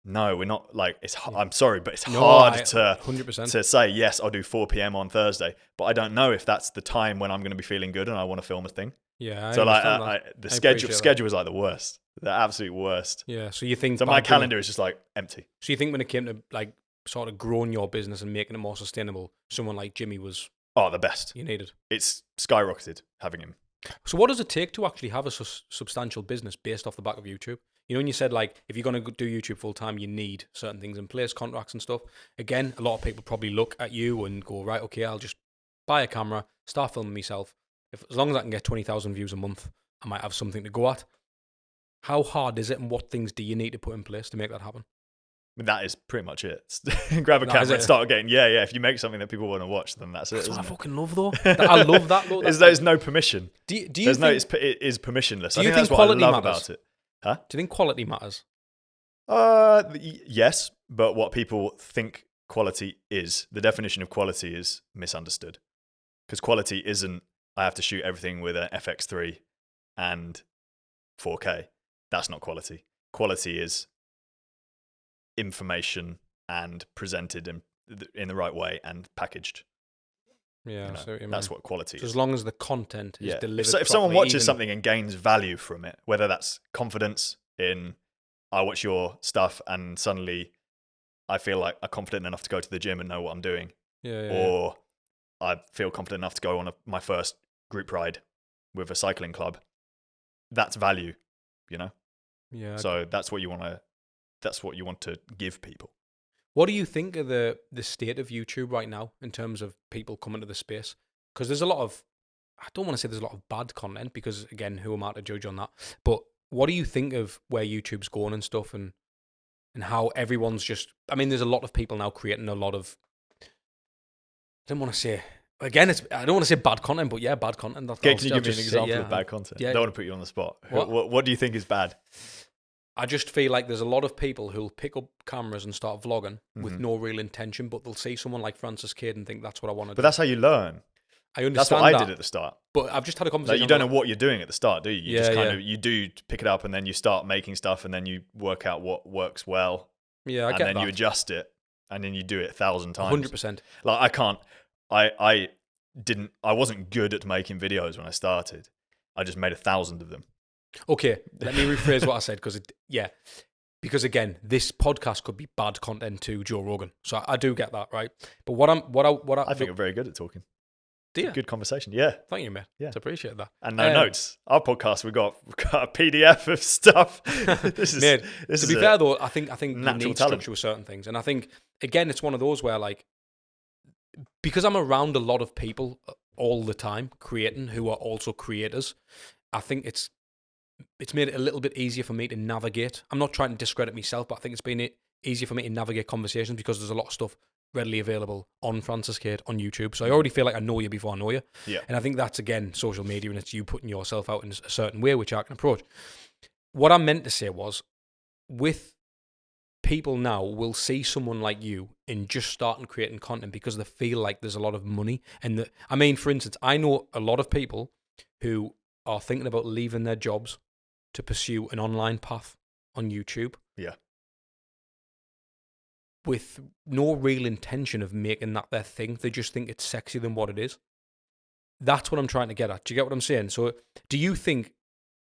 no, we're not like, I'm sorry, but it's hard to 100%. to say, yes, I'll do 4 p.m. on Thursday, but I don't know if that's the time when I'm going to be feeling good and I want to film a thing. Yeah. So like the schedule is like the worst, the absolute worst. Yeah. So you think, so my calendar is just like empty. So you think when it came to like sort of growing your business and making it more sustainable, someone like Jimmy was the best you needed? It's skyrocketed having him. So what does it take to actually have a substantial business based off the back of YouTube? You know, when you said like, if you're going to do YouTube full time, you need certain things in place, contracts and stuff. Again, a lot of people probably look at you and go, right, okay, I'll just buy a camera, start filming myself. As long as I can get 20,000 views a month, I might have something to go at. How hard is it and what things do you need to put in place to make that happen? That is pretty much it. Grab a camera and start getting, if you make something that people want to watch, then that's it. That's what I it? fucking love though. I love that though. There's no permission. Do you think, it is permissionless. Do I you think think that's what I quality love matters? about it. Huh? Do you think quality matters? Yes, but what people think quality is, the definition of quality is misunderstood. Because quality isn't, I have to shoot everything with an FX3 and 4K. That's not quality. Quality is information and presented in the right way and packaged. Yeah, that's what quality is. As long as the content is delivered. If someone watches something and gains value from it, whether that's confidence in, I watch your stuff and suddenly I feel like I'm confident enough to go to the gym and know what I'm doing, or I feel confident enough to go on my first group ride with a cycling club. That's value, you know. Yeah. So that's what you want to. That's what you want to give people. What do you think of the state of YouTube right now in terms of people coming to the space? Because there's a lot of, I don't want to say there's a lot of bad content because, again, who am I to judge on that? But what do you think of where YouTube's going and stuff and how everyone's just, I mean, there's a lot of people now creating a lot of, I don't want to say, again, I don't want to say bad content, but yeah, bad content. Can you give me an example of bad content? I don't want to put you on the spot. What do you think is bad? I just feel like there's a lot of people who'll pick up cameras and start vlogging with no real intention, but they'll see someone like Cade and think that's what I want to do. But that's how you learn. I understand that's what I did at the start. But I've just had a conversation. Like, you don't know what you're doing at the start, do you? You just kind of, you do pick it up and then you start making stuff and then you work out what works well. Yeah, I get that. And then you adjust it and then you do it 1,000 times. 100%. Like I wasn't good at making videos when I started. I just made 1,000 of them. Okay, let me rephrase what I said because again, this podcast could be bad content to Joe Rogan, so I do get that, right? But I think you're very good at talking. Do you? Good conversation, yeah. Thank you, mate. Yeah, I appreciate that. And no notes. Our podcast, we've got a PDF of stuff. To be fair though, I think you need talent. structure with certain things, and I think again, it's one of those where like because I'm around a lot of people all the time creating who are also creators, I think it's made it a little bit easier for me to navigate. I'm not trying to discredit myself, but I think it's been easier for me to navigate conversations because there's a lot of stuff readily available on Cade on YouTube. So I already feel like I know you before I know you. Yeah. And I think that's, again, social media, and it's you putting yourself out in a certain way, which I can approach. What I meant to say was, with people now will see someone like you in just starting creating content because they feel like there's a lot of money. And I mean, for instance, I know a lot of people who are thinking about leaving their jobs to pursue an online path on YouTube. Yeah. With no real intention of making that their thing. They just think it's sexier than what it is. That's what I'm trying to get at. Do you get what I'm saying? So do you think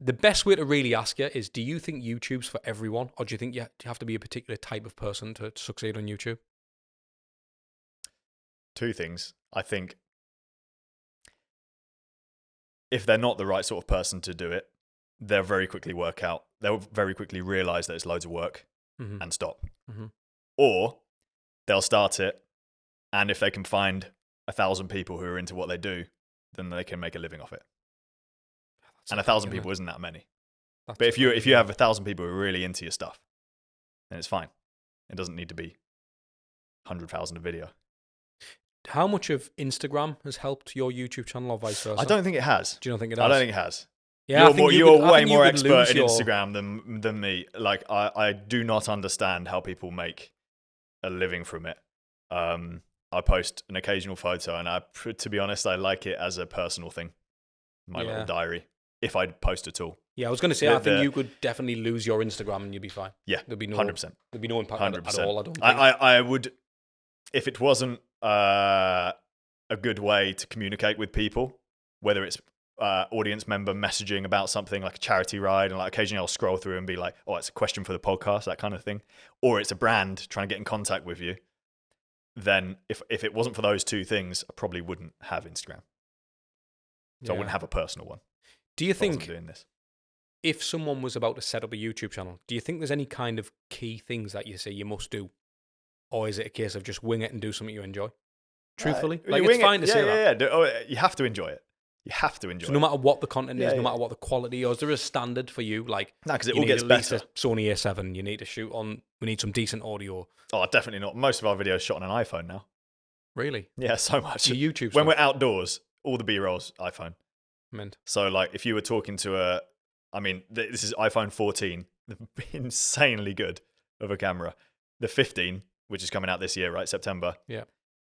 the best way to really ask you is, do you think YouTube's for everyone? Or do you think you have to be a particular type of person to succeed on YouTube? Two things. I think if they're not the right sort of person to do it, they'll very quickly realize that it's loads of work and stop. Mm-hmm. Or they'll start it, and if they can find 1,000 people who are into what they do, then they can make a living off it. And 1,000 people isn't that many. But if you have 1,000 people who are really into your stuff, then it's fine. It doesn't need to be 100,000 a video. How much of Instagram has helped your YouTube channel or vice versa? I don't think it has. Do you not think it has? I don't think it has. Yeah, You're way more expert in Instagram than me. Like, I do not understand how people make a living from it. I post an occasional photo, and to be honest, I like it as a personal thing. My little diary. If I post at all. Yeah, I was going to say, I think you could definitely lose your Instagram and you'd be fine. Yeah, there'd be no 100%. There'd be no impact 100%. At all. I don't think. I would, if it wasn't a good way to communicate with people, whether it's audience member messaging about something like a charity ride, and like occasionally I'll scroll through and be like, oh, it's a question for the podcast, that kind of thing, or it's a brand trying to get in contact with you, then if it wasn't for those two things, I probably wouldn't have Instagram. So I wouldn't have a personal one. Do you think doing this? If someone was about to set up a YouTube channel, do you think there's any kind of key things that you say you must do? Or is it a case of just wing it and do something you enjoy? Truthfully? Like, it's fine to say that. Yeah. You have to enjoy it. You have to enjoy it. So no matter what the content is, no matter what the quality, or is there a standard for you? Like, no, because it all gets better. A Sony A7, you need to shoot on, we need some decent audio. Oh, definitely not. Most of our videos shot on an iPhone now. Really? Yeah, so much. Your YouTube When we're outdoors, all the B-roll's iPhone. Mint. So, like, if you were talking to this is iPhone 14, insanely good of a camera. The 15, which is coming out this year, right? September. Yeah.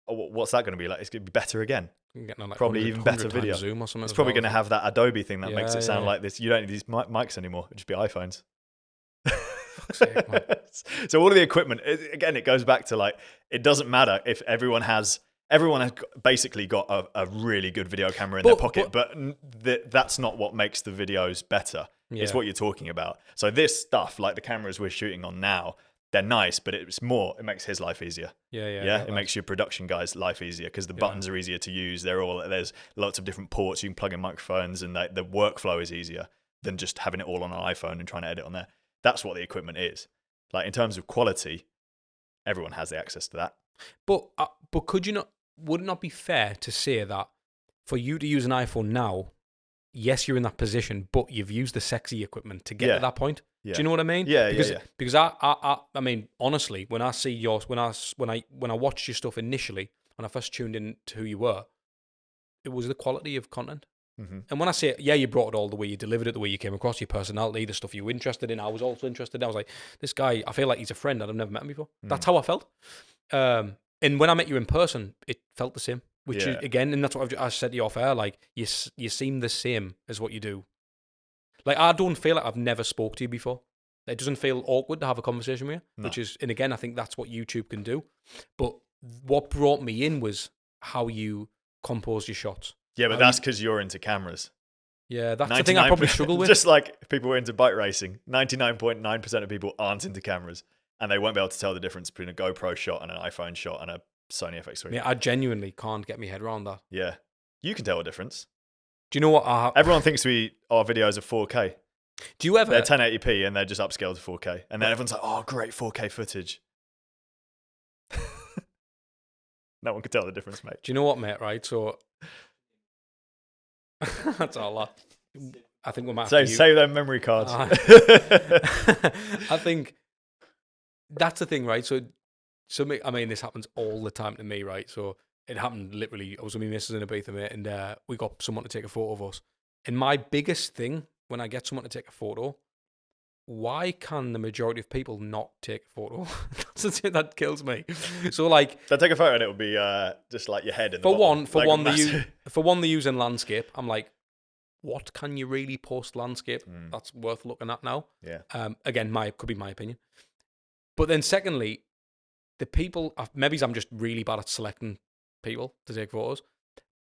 Oh, what's that going to be like? It's going to be better again. Like probably even better video. Zoom or something. It's probably going to have that Adobe thing that makes it sound like this. You don't need these mics anymore. It'll just be iPhones. Fuck's sake, man. So all of the equipment, again, it goes back to like, it doesn't matter if everyone has basically got a really good video camera in their pocket, but that's not what makes the videos better. Yeah. It's what you're talking about. So this stuff, like the cameras we're shooting on now, they're nice, but it makes his life easier. Yeah. It makes your production guy's life easier because the buttons are easier to use. There's lots of different ports you can plug in microphones, and the workflow is easier than just having it all on an iPhone and trying to edit on there. That's what the equipment is. Like, in terms of quality, everyone has the access to that. But would it not be fair to say that for you to use an iPhone now, yes, you're in that position, but you've used the sexy equipment to get to that point? Yeah. Do you know what I mean? Yeah, because I mean, honestly, when I see yours, when I watched your stuff initially, when I first tuned in to who you were, it was the quality of content. Mm-hmm. And when I say, you brought it all the way, you delivered it the way you came across, your personality, the stuff you were interested in, I was also interested in. I was like, this guy, I feel like he's a friend, and I've never met him before. That's how I felt. And when I met you in person, it felt the same. Which is, again, and that's what I said to you off air, like, you seem the same as what you do. Like, I don't feel like I've never spoke to you before. It doesn't feel awkward to have a conversation with you, which is, and again, I think that's what YouTube can do. But what brought me in was how you compose your shots. Yeah, but that's because you're into cameras. Yeah, that's the thing I probably struggle with. Just like if people were into bike racing, 99.9% of people aren't into cameras, and they won't be able to tell the difference between a GoPro shot and an iPhone shot and a Sony FX3. Yeah, I genuinely can't get my head around that. Yeah, you can tell the difference. Do you know what? Everyone thinks our videos are 4K. Do you ever? They're 1080p and they're just upscaled to 4K, and then everyone's like, "Oh, great 4K footage." No one can tell the difference, mate. Do you know what, mate? Right, so that's all I think we might have to save them memory cards. I think that's the thing, right? So I mean, this happens all the time to me, right? So it happened literally. I was with my missus in Ibiza, mate, and we got someone to take a photo of us. And my biggest thing when I get someone to take a photo, why can the majority of people not take a photo? That's the thing that kills me. So like, they'll take a photo and it'll be just like your head in the bottom. For one, they use in landscape. I'm like, what can you really post landscape that's worth looking at now? Yeah. Again, could be my opinion. But then secondly, the people, maybe I'm just really bad at selecting people to take photos,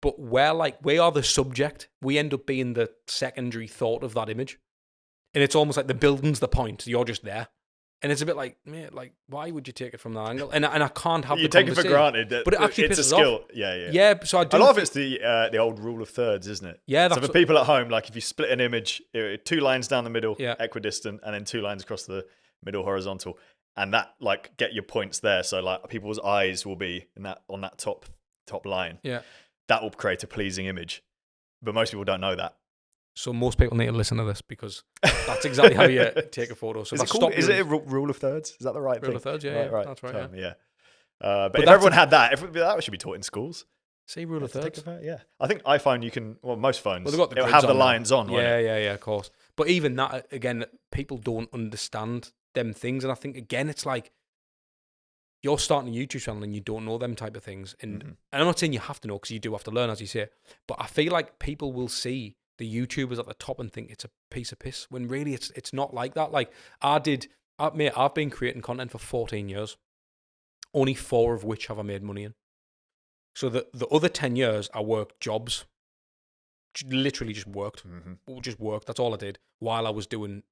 but we are the subject. We end up being the secondary thought of that image. And it's almost like the building's the point. You're just there. And it's a bit like, mate, like, why would you take it from that angle? And I can't have you take it for granted. But it actually it's pisses a skill. off. Yeah. Yeah, so I do. A lot of it's the old rule of thirds, isn't it? Yeah. So for people at home, like if you split an image, 2 lines down the middle, equidistant, and then 2 lines across the middle horizontal, and that like get your points there. So like people's eyes will be on that top line. Yeah. That will create a pleasing image. But most people don't know that. So most people need to listen to this because that's exactly how you take a photo. So is it a rule of thirds? Is that the right thing? Rule of thirds, yeah. Right. That's right. Yeah. But if that's everyone had that, that should be taught in schools. See, rule of thirds. Yeah, I think iPhone you can. Well, most phones. Well, they've got the it'll grids have the on now. lines on. won't it? Yeah, of course. But even that, again, people don't understand them things, and I think again, it's like you're starting a YouTube channel and you don't know them type of things. And I'm not saying you have to know, because you do have to learn, as you say. But I feel like people will see the YouTubers at the top and think it's a piece of piss, when really it's not like that. Like I've been creating content for 14 years, only 4 of which have I made money in. So the other 10 years, I worked jobs, literally just worked, That's all I did while I was doing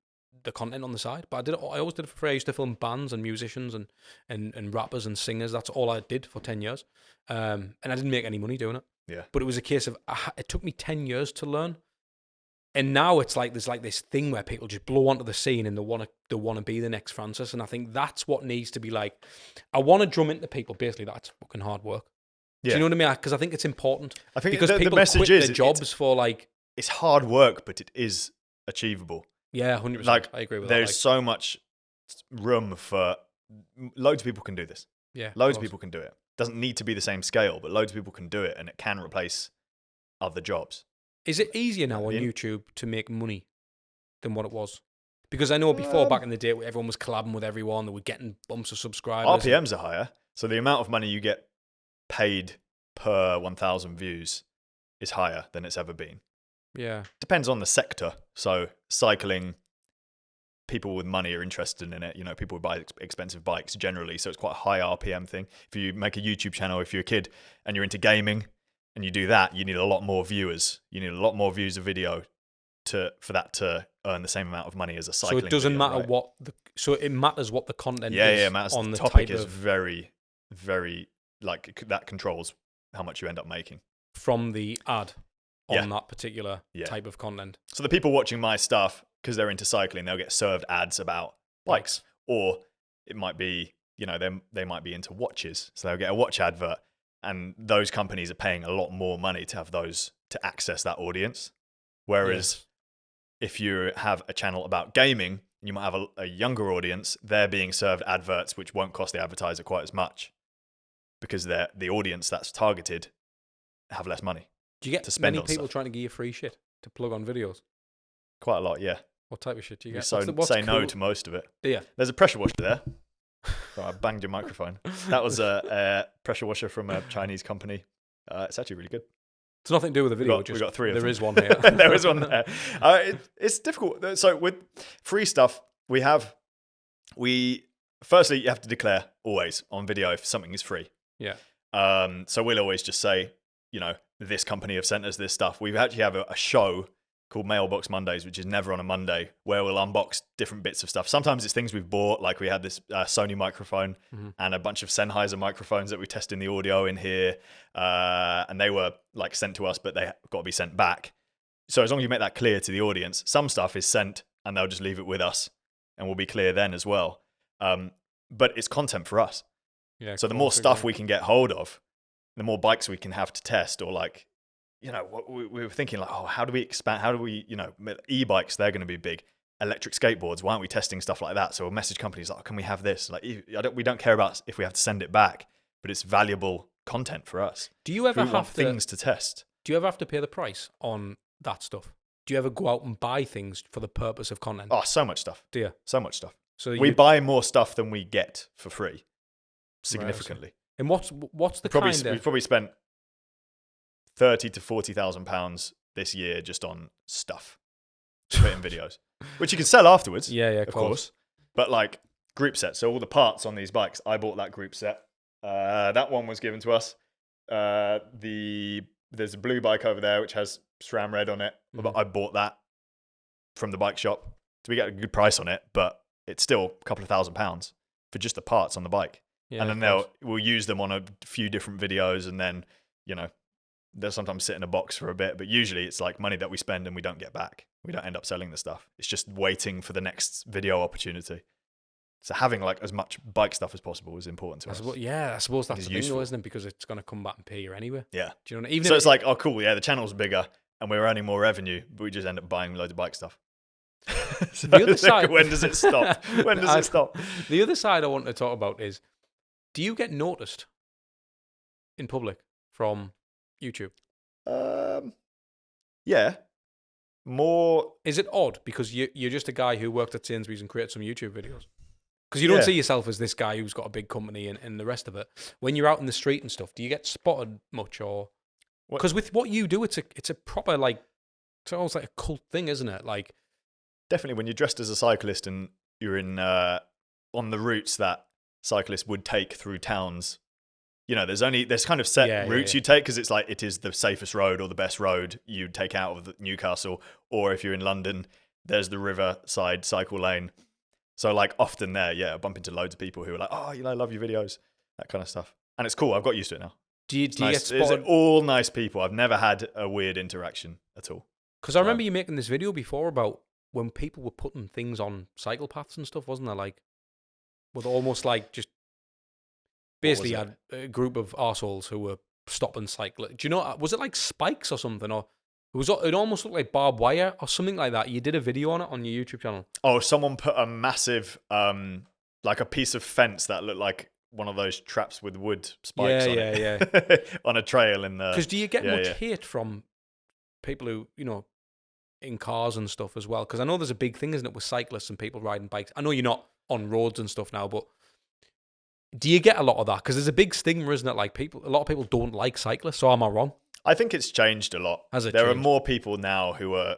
the content on the side. But I always did it for free. I used to film bands and musicians and rappers and singers. That's all I did for 10 years. And I didn't make any money doing it. Yeah. But it was a case of, it took me 10 years to learn. And now it's like, there's like this thing where people just blow onto the scene and they want to be the next Francis. And I think that's what needs to be like. I want to drum into people basically that's fucking hard work. Yeah. Do you know what I mean? Because I think it's important. I think because the people message quit is their jobs for like... It's hard work, but it is achievable. Yeah, 100%. Like, I agree with there's that. so much room for... Loads of people can do this. Yeah, Loads of people can do it. Doesn't need to be the same scale, but loads of people can do it, and it can replace other jobs. Is it easier now on YouTube to make money than what it was? Because I know before, back in the day, everyone was collabing with everyone. They were getting bumps of subscribers. RPMs are higher, so the amount of money you get paid per 1,000 views is higher than it's ever been. Yeah. Depends on the sector. So cycling, people with money are interested in it. You know, people would buy expensive bikes generally, so it's quite a high RPM thing. If you make a YouTube channel, if you're a kid and you're into gaming and you do that, you need a lot more viewers. You need a lot more views of video for that to earn the same amount of money as a cycling. So it doesn't video, matter right? so it matters what the content is. Yeah, it matters. On the the topic type is of, very, very, like, that controls how much you end up making. From the ad on that particular type of content. So the people watching my stuff, because they're into cycling, they'll get served ads about bikes. Or it might be, you know, they might be into watches. So they'll get a watch advert, and those companies are paying a lot more money to have those, to access that audience. Whereas if you have a channel about gaming, you might have a younger audience, they're being served adverts which won't cost the advertiser quite as much, because the audience that's targeted have less money. Do you get to spend many on people stuff. trying to give you free shit to plug on videos? Quite a lot, yeah. What type of shit do you get? Say no to most of it. Yeah. There's a pressure washer there. So I banged your microphone. That was a pressure washer from a Chinese company. It's actually really good. It's nothing to do with the video. We got 3 of them. There is one here. There is one there. It's difficult. So with free stuff, firstly, you have to declare always on video if something is free. Yeah. So we'll always just say, you know, this company have sent us this stuff. We actually have a show called Mailbox Mondays, which is never on a Monday, where we'll unbox different bits of stuff. Sometimes it's things we've bought, like we had this Sony microphone and a bunch of Sennheiser microphones that we tested the audio in here, and they were like sent to us, but they got to be sent back. So as long as you make that clear to the audience, some stuff is sent and they'll just leave it with us, and we'll be clear then as well. But it's content for us. Yeah. So the more stuff we can get hold of, the more bikes we can have to test, or like, you know, we were thinking like, oh, how do we expand? How do we, you know, e-bikes, they're going to be big. Electric skateboards, why aren't we testing stuff like that? So we'll message companies like, oh, can we have this? Like, we don't care about if we have to send it back, but it's valuable content for us. Do you ever have things to test? Do you ever have to pay the price on that stuff? Do you ever go out and buy things for the purpose of content? Oh, so much stuff. Do you? So much stuff. So we buy more stuff than we get for free, significantly. Right, and what's the We've probably spent £30,000 to £40,000 this year just on stuff to put in videos, which you can sell afterwards. Yeah, of course. But like group sets, so all the parts on these bikes, I bought that group set. That one was given to us. There's a blue bike over there which has SRAM red on it. But I bought that from the bike shop. So we get a good price on it, but it's still a couple of £1,000 for just the parts on the bike. Yeah, and then we'll use them on a few different videos, and then, you know, they'll sometimes sit in a box for a bit, but usually it's like money that we spend and we don't get back. We don't end up selling the stuff. It's just waiting for the next video opportunity. So having like as much bike stuff as possible is important to us. I suppose that's the thing though, isn't it? Because it's going to come back and pay you anyway. Yeah. Do you know what I mean? So it's like, oh cool, yeah, the channel's bigger and we're earning more revenue, but we just end up buying loads of bike stuff. So the other side, when does it stop? When does it stop? The other side I want to talk about is, Do you get noticed in public from YouTube? Yeah. More. Is it odd because you're just a guy who worked at Sainsbury's and created some YouTube videos? Because you don't see yourself as this guy who's got a big company and the rest of it. When you're out in the street and stuff, do you get spotted much? Or because with what you do, it's a proper, like, it's almost like a cult thing, isn't it? Like, definitely when you're dressed as a cyclist and you're in on the routes that cyclists would take through towns. You know, there's kind of set routes you take because it's like it is the safest road or the best road you'd take out of Newcastle. Or if you're in London, there's the riverside cycle lane. So like often there, I bump into loads of people who are like, oh, I love your videos, that kind of stuff. And it's cool. I've got used to it now. Do you get spotted? It's all nice people. I've never had a weird interaction at all. Because I remember you making this video before about when people were putting things on cycle paths and stuff, wasn't there? Like, with almost like just basically had a group of arseholes who were stopping cycling. Do you know, was it like spikes or something? Or it almost looked like barbed wire or something like that. You did a video on it on your YouTube channel. Oh, someone put a massive, like a piece of fence that looked like one of those traps with wood spikes on it. On a trail in the... Because do you get much hate from people who, you know, in cars and stuff as well? Because I know there's a big thing, isn't it, with cyclists and people riding bikes. I know you're not on roads and stuff now, but do you get a lot of that? Because there's a big stigma, isn't it? Like a lot of people don't like cyclists. So am I wrong? I think it's changed a lot. There are more people now who are,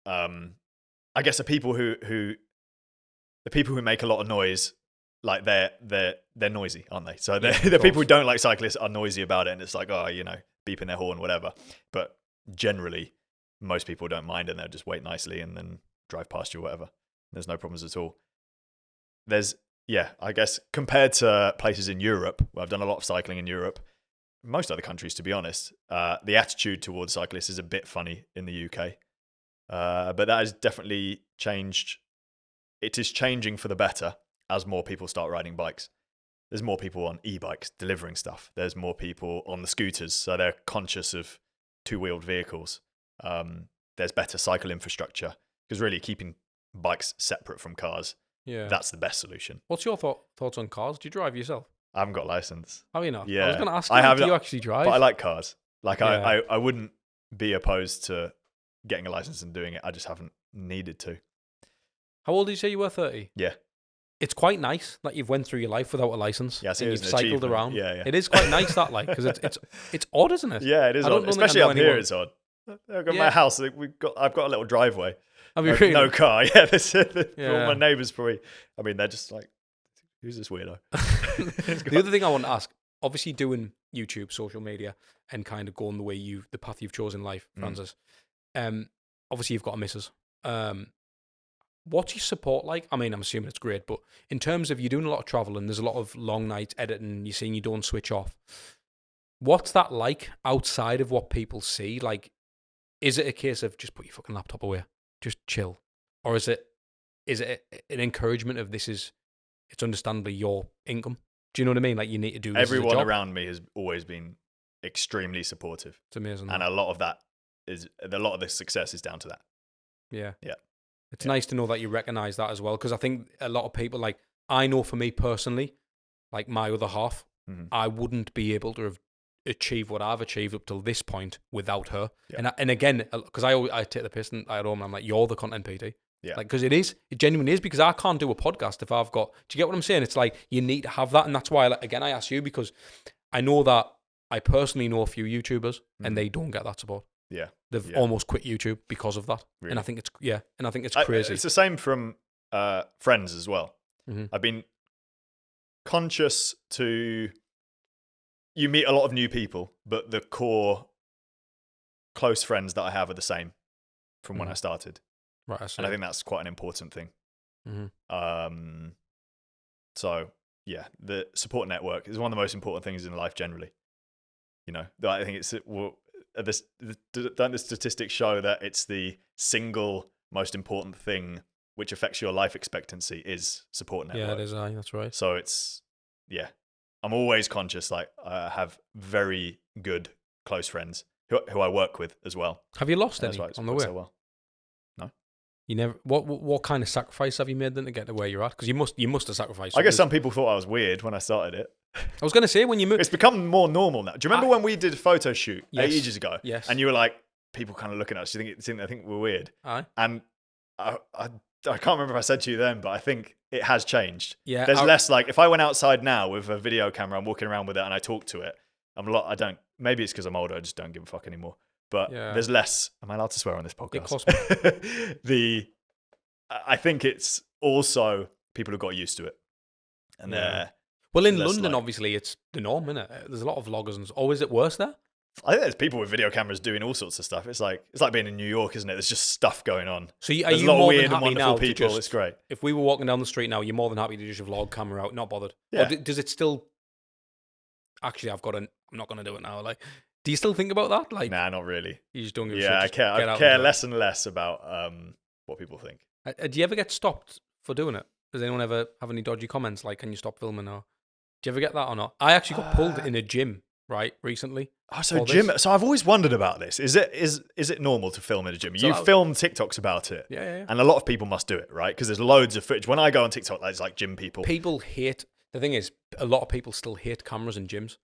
I guess, the people who make a lot of noise. Like they're noisy, aren't they? So the people who don't like cyclists are noisy about it, and it's like, oh, you know, beeping their horn, whatever. But generally, most people don't mind, and they'll just wait nicely and then drive past you, or whatever. There's no problems at all. I guess compared to places in Europe, where I've done a lot of cycling in Europe, most other countries, to be honest, the attitude towards cyclists is a bit funny in the UK. But that has definitely changed. It is changing for the better as more people start riding bikes. There's more people on e-bikes delivering stuff. There's more people on the scooters, so they're conscious of two-wheeled vehicles. There's better cycle infrastructure, because really keeping bikes separate from cars, that's the best solution. What's your thoughts on cars? Do you drive yourself? I haven't got a license. Have you not? Yeah. I was going to ask you, do you actually drive? But I like cars. Like, I wouldn't be opposed to getting a license and doing it. I just haven't needed to. How old did you say you were? 30? Yeah. It's quite nice that you've went through your life without a license. Yeah, and you've cycled around. Yeah. It is quite nice that, like, because it's odd, isn't it? Yeah, it is odd. Especially up here, it's odd. I've got my house. I've got a little driveway. Have you really? No car. Yeah, all my neighbours probably. I mean, they're just like, who's this weirdo? The other thing I want to ask, obviously doing YouTube, social media, and kind of going the path you've chosen in life, Francis. Obviously you've got a missus. What's your support like? I mean, I'm assuming it's great, but in terms of you're doing a lot of travel and there's a lot of long nights editing, you're saying you don't switch off. What's that like outside of what people see? Like, is it a case of just put your fucking laptop away, just chill? Or is it an encouragement of it's understandably your income? Do you know what I mean? Like, you need to do this. Everyone around me has always been extremely supportive. It's amazing. And a lot of the success is down to that. Yeah. Yeah. It's nice to know that you recognize that as well, because I think a lot of people, like, I know for me personally, like my other half, I wouldn't be able to have achieved what I've achieved up till this point without her. Yeah. And again, because I take the piss and at home and I'm like, you're the content PT. Yeah. Like, because it genuinely is, because I can't do a podcast if I've got, do you get what I'm saying? It's like, you need to have that. And that's why, again, I ask you, because I know that I personally know a few YouTubers and they don't get that support. Yeah. They've almost quit YouTube because of that. Really? And I think it's crazy. It's the same from friends as well. I've been conscious to, you meet a lot of new people, but the core close friends that I have are the same from when I started. Right, I see. And I think that's quite an important thing. So yeah, the support network is one of the most important things in life generally. You know, I think don't the statistics show that it's the single most important thing which affects your life expectancy is support network. Yeah, it is. That's right. So I'm always conscious. Like, I have very good close friends who I work with as well. Have you lost any on the way? So well. No. You never. What kind of sacrifice have you made then to get to where you're at? Because you must have sacrificed. I guess some people thought I was weird when I started it. I was going to say when you moved. It's become more normal now. Do you remember when we did a photo shoot ages ago? Yes. And you were like, people kind of looking at us. I think we're weird. Aye. And I can't remember if I said to you then, but I think it has changed. Yeah. There's less like if I went outside now with a video camera, I'm walking around with it and I talk to it. I don't. Maybe it's because I'm older. I just don't give a fuck anymore. But there's less. Am I allowed to swear on this podcast? Of course. I think it's also people have got used to it, and well, in London, obviously, it's the norm, isn't it? There's a lot of vloggers, and is it worse there? I think there's people with video cameras doing all sorts of stuff. It's like being in New York, isn't it? There's just stuff going on. So there's you a lot more of weird than happy and wonderful now people. To It's great. If we were walking down the street now, you're more than happy to just vlog camera out, not bothered. Yeah. Or does it still? Actually, I'm not going to do it now. Like, do you still think about that? Like, Nah, not really. You just don't give a Yeah, shit. I care less and less about what people think. Do you ever get stopped for doing it? Does anyone ever have any dodgy comments like, can you stop filming? Or do you ever get that or not? I actually got pulled in a gym, right, recently. Oh, so gym. So I've always wondered about this. Is it normal to film in a gym? You filmed TikToks about it. Yeah. And a lot of people must do it, right? Because there's loads of footage. When I go on TikTok, there's like gym people. People hate, the thing is, a lot of people still hate cameras in gyms.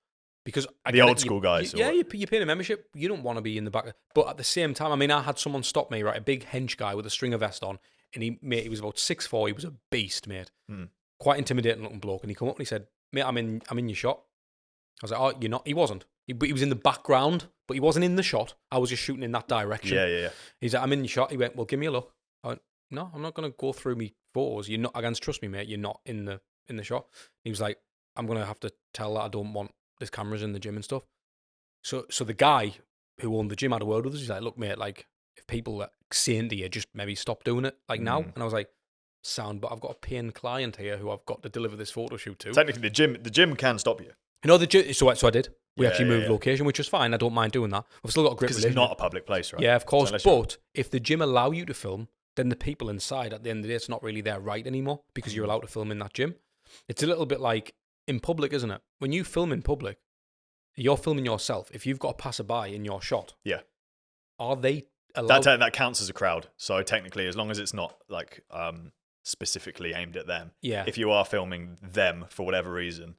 Because the old school guys. You're paying a membership. You don't want to be in the back. But at the same time, I mean, I had someone stop me, right? A big hench guy with a stringer vest on. And he was about 6'4". He was a beast, mate. Quite intimidating looking bloke. And he come up and he said, mate, I'm in your shot. I was like, oh, you're not? He wasn't. He was in the background, but he wasn't in the shot. I was just shooting in that direction. Yeah. He's like, I'm in your shot. He went, well, give me a look. I went, no, I'm not going to go through me photos. You're not, against, trust me, mate, you're not in the shot. He was like, I'm going to have to tell that I don't want this cameras in the gym and stuff. So the guy who owned the gym had a word with us. He's like, look, mate, like, if people are saying to you, just maybe stop doing it, like now. And I was like, sound, but I've got a paying client here who I've got to deliver this photo shoot to. Technically, the gym can stop you. You know, the gym, so I did. We actually moved location, which was fine. I don't mind doing that. We've still got a great relationship. Because it's not a public place, right? Yeah, of course. But if the gym allow you to film, then the people inside, at the end of the day, it's not really their right anymore because you're allowed to film in that gym. It's a little bit like in public, isn't it? When you film in public, you're filming yourself. If you've got a passerby in your shot, are they allowed? That counts as a crowd. So technically, as long as it's not like specifically aimed at them. Yeah. If you are filming them for whatever reason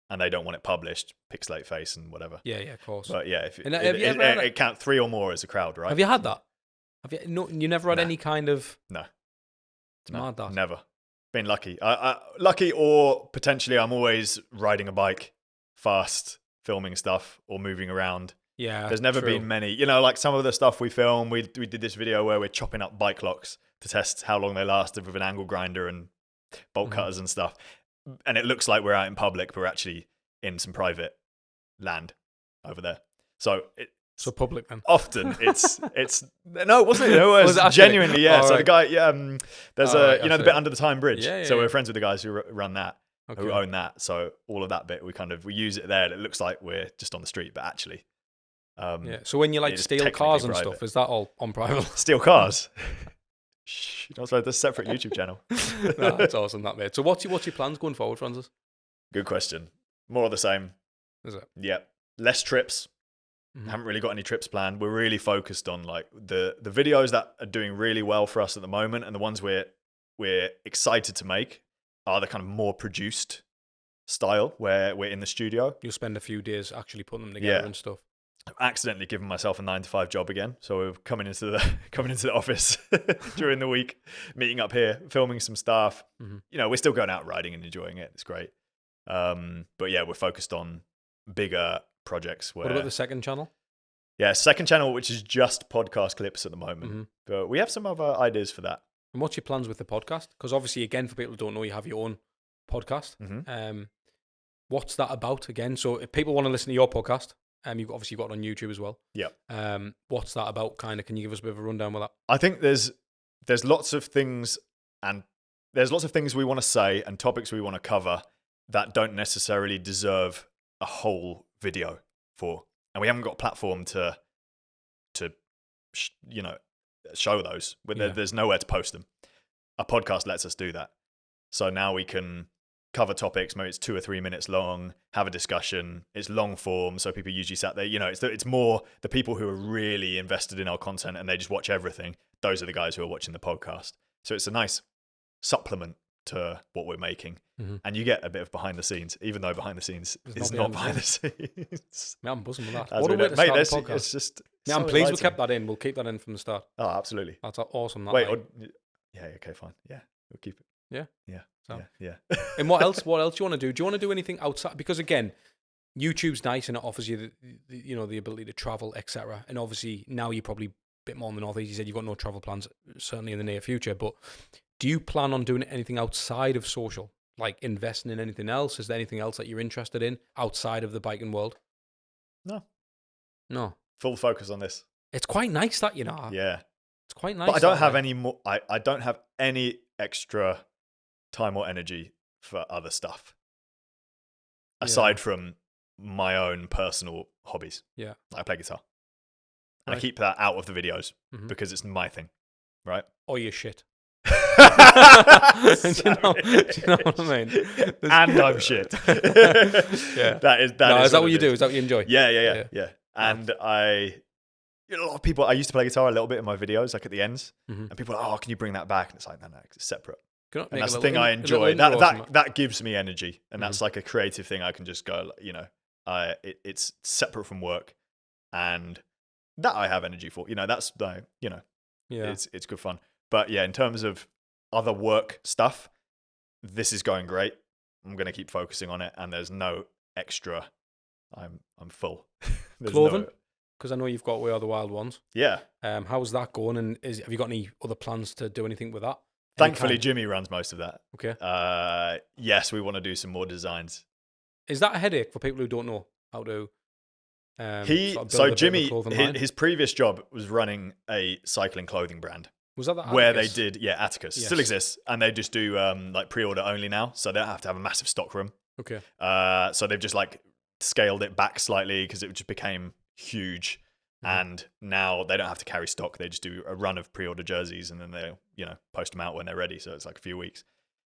and they don't want it published, pixelate face and whatever. Yeah, of course. But yeah, if it counts 3 or more as a crowd, right? Have you had that? You never had any kind of? No. It's mad that. Never. Been lucky. Lucky, or potentially I'm always riding a bike fast, filming stuff or moving around. Yeah, there's never been many. You know, like some of the stuff we film, we did this video where we're chopping up bike locks to test how long they lasted with an angle grinder and bolt cutters and stuff. And it looks like we're out in public, but we're actually in some private land over there. So public then. Often it's no, it wasn't. It was genuinely, yeah. So the guy, there's the bit under the Tyne Bridge. So we're friends with the guys who run that, who own that. So all of that bit, we use it there. And it looks like we're just on the street, but actually, So when you like steal cars and stuff, is that all on private? Steal cars. Shh, you're not supposed to a separate YouTube channel. No, that's awesome, that mate. So what's your plans going forward, Francis? Good question. More of the same. Is it? Yeah. Less trips. Haven't really got any trips planned. We're really focused on like the videos that are doing really well for us at the moment, and the ones we're excited to make are the kind of more produced style where we're in the studio. You'll spend a few days actually putting them together and stuff. I've accidentally given myself a 9-to-5 job again, so we're coming into the office during the week, meeting up here, filming some stuff. You know, we're still going out riding and enjoying it. It's great. But yeah, we're focused on bigger projects. What about the second channel? Yeah, second channel, which is just podcast clips at the moment. But we have some other ideas for that. And what's your plans with the podcast? Because obviously, again, for people who don't know, you have your own podcast. What's that about again? So if people want to listen to your podcast, you've obviously got it on YouTube as well. Yeah. What's that about? Kind of, can you give us a bit of a rundown with that? I think there's lots of things, and there's lots of things we want to say and topics we want to cover that don't necessarily deserve a whole video for, and we haven't got a platform to show those. There's nowhere to post them. A podcast lets us do that, so now we can cover topics. Maybe it's 2 or 3 minutes long, have a discussion. It's long form, so people usually sat there. You know, it's more the people who are really invested in our content and they just watch everything. those are the guys who are watching the podcast. So it's a nice supplement to what we're making. And you get a bit of behind the scenes, even though behind the scenes is not behind the scenes. Yeah, I'm buzzing with that. As What a we way know. to Mate, start the that's- podcast. it's just Yeah, so I'm pleased we enlightening. kept that in. We'll keep that in from the start. Oh, absolutely. That's awesome. That, Wait, like. yeah, okay, fine. Yeah, we'll keep it. Yeah? Yeah, So. yeah. And what else? What else do you want to do? Do you want to do anything outside? Because again, YouTube's nice and it offers you the ability to travel, etc. And obviously now you're probably a bit more in the northeast. You said you've got no travel plans, certainly in the near future. But do you plan on doing anything outside of social, like investing in anything else? Is there anything else that you're interested in outside of the biking world? No. Full focus on this. It's quite nice that Yeah. It's quite nice. But I don't that, have like- any more. I don't have any extra time or energy for other stuff aside from my own personal hobbies. Yeah. I play guitar, and Right. I keep that out of the videos Mhm. because it's my thing, right? Or your shit. do, do you know what I mean? And I'm shit. Yeah. That is. Is that what you it do? Is that what you enjoy? Yeah. And a lot of people. I used to play guitar a little bit in my videos, like at the ends, and people are, can you bring that back? And it's like, no, it's separate. Can I make And a that's the little thing I a little enjoy. intro or something? That gives me energy, and that's like a creative thing. I can just go, it's separate from work, and that I have energy for. That's Yeah. it's good fun. But yeah, in terms of other work stuff, this is going great. I'm gonna keep focusing on it, and there's no extra. I'm full. There's Clothing? no- Because I know you've got We Are the Wild Ones. Yeah. How's that going? And have you got any other plans to do anything with that? Thankfully, Jimmy runs most of that. Okay. Yes, we want to do some more designs. Is that a headache for people who don't know how to? Sort of build a bit of a Jimmy, clothing line? his previous job was running a cycling clothing brand Was that where Atticus? they did, Atticus Yes. still exists, and they just do like pre-order only now, so they don't have to have a massive stock room. Okay. So they've just like scaled it back slightly because it just became huge. And now they don't have to carry stock. They just do a run of pre-order jerseys, and then they'll, post them out when they're ready. So it's like a few weeks.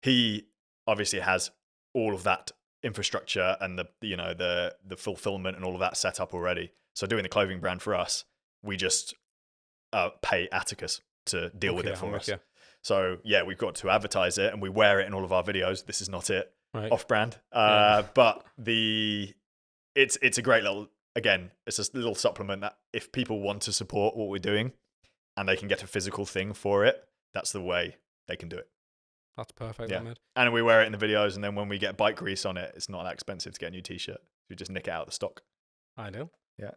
He obviously has all of that infrastructure and the fulfillment and all of that set up already. So doing the clothing brand for us, we just pay Atticus to deal with it for us. So yeah, we've got to advertise it, and we wear it in all of our videos. This is not it, Right. off-brand. But it's a great little. Again, it's a little supplement that if people want to support what we're doing and they can get a physical thing for it, that's the way they can do it. That's perfect. Yeah. Mate. And we wear it in the videos, and then when we get bike grease on it, it's not that expensive to get a new t-shirt. We just nick it out of the stock. I know. Yeah.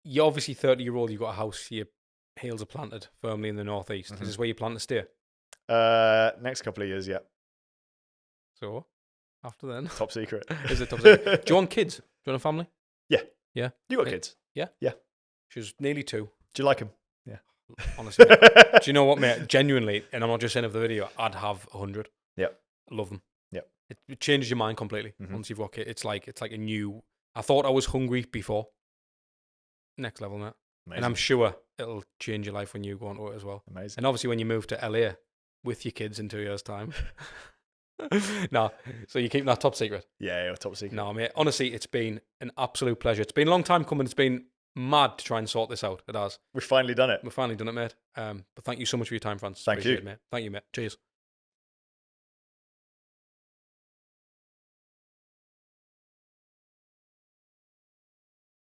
You're obviously 30-year-old. You've got a house. Your heels are planted firmly in the northeast. Mhm. Is this where you plan to stay? Next couple of years, yeah. So, after then, Top secret. is it top secret? Do you want kids? Do you want a family? You got kids? She's nearly 2. Do you like them? Honestly, do you know what, mate? Genuinely, and I'm not just saying of the video. I'd have 100. Yep. I love them. Yep. It changes your mind completely once you've got kids. It's like a new. I thought I was hungry before. Next level, mate. Amazing. And I'm sure it'll change your life when you go on to it as well. Amazing. And obviously, when you move to LA with your kids in 2 years' time. No, so you're keeping that top secret? Yeah, top secret. No, mate. Honestly, it's been an absolute pleasure. It's been a long time coming. It's been mad to try and sort this out. It has. We've finally done it. We've finally done it, mate. But thank you so much for your time, Francis. Thank Appreciate you. it, mate. Thank you, mate. Cheers.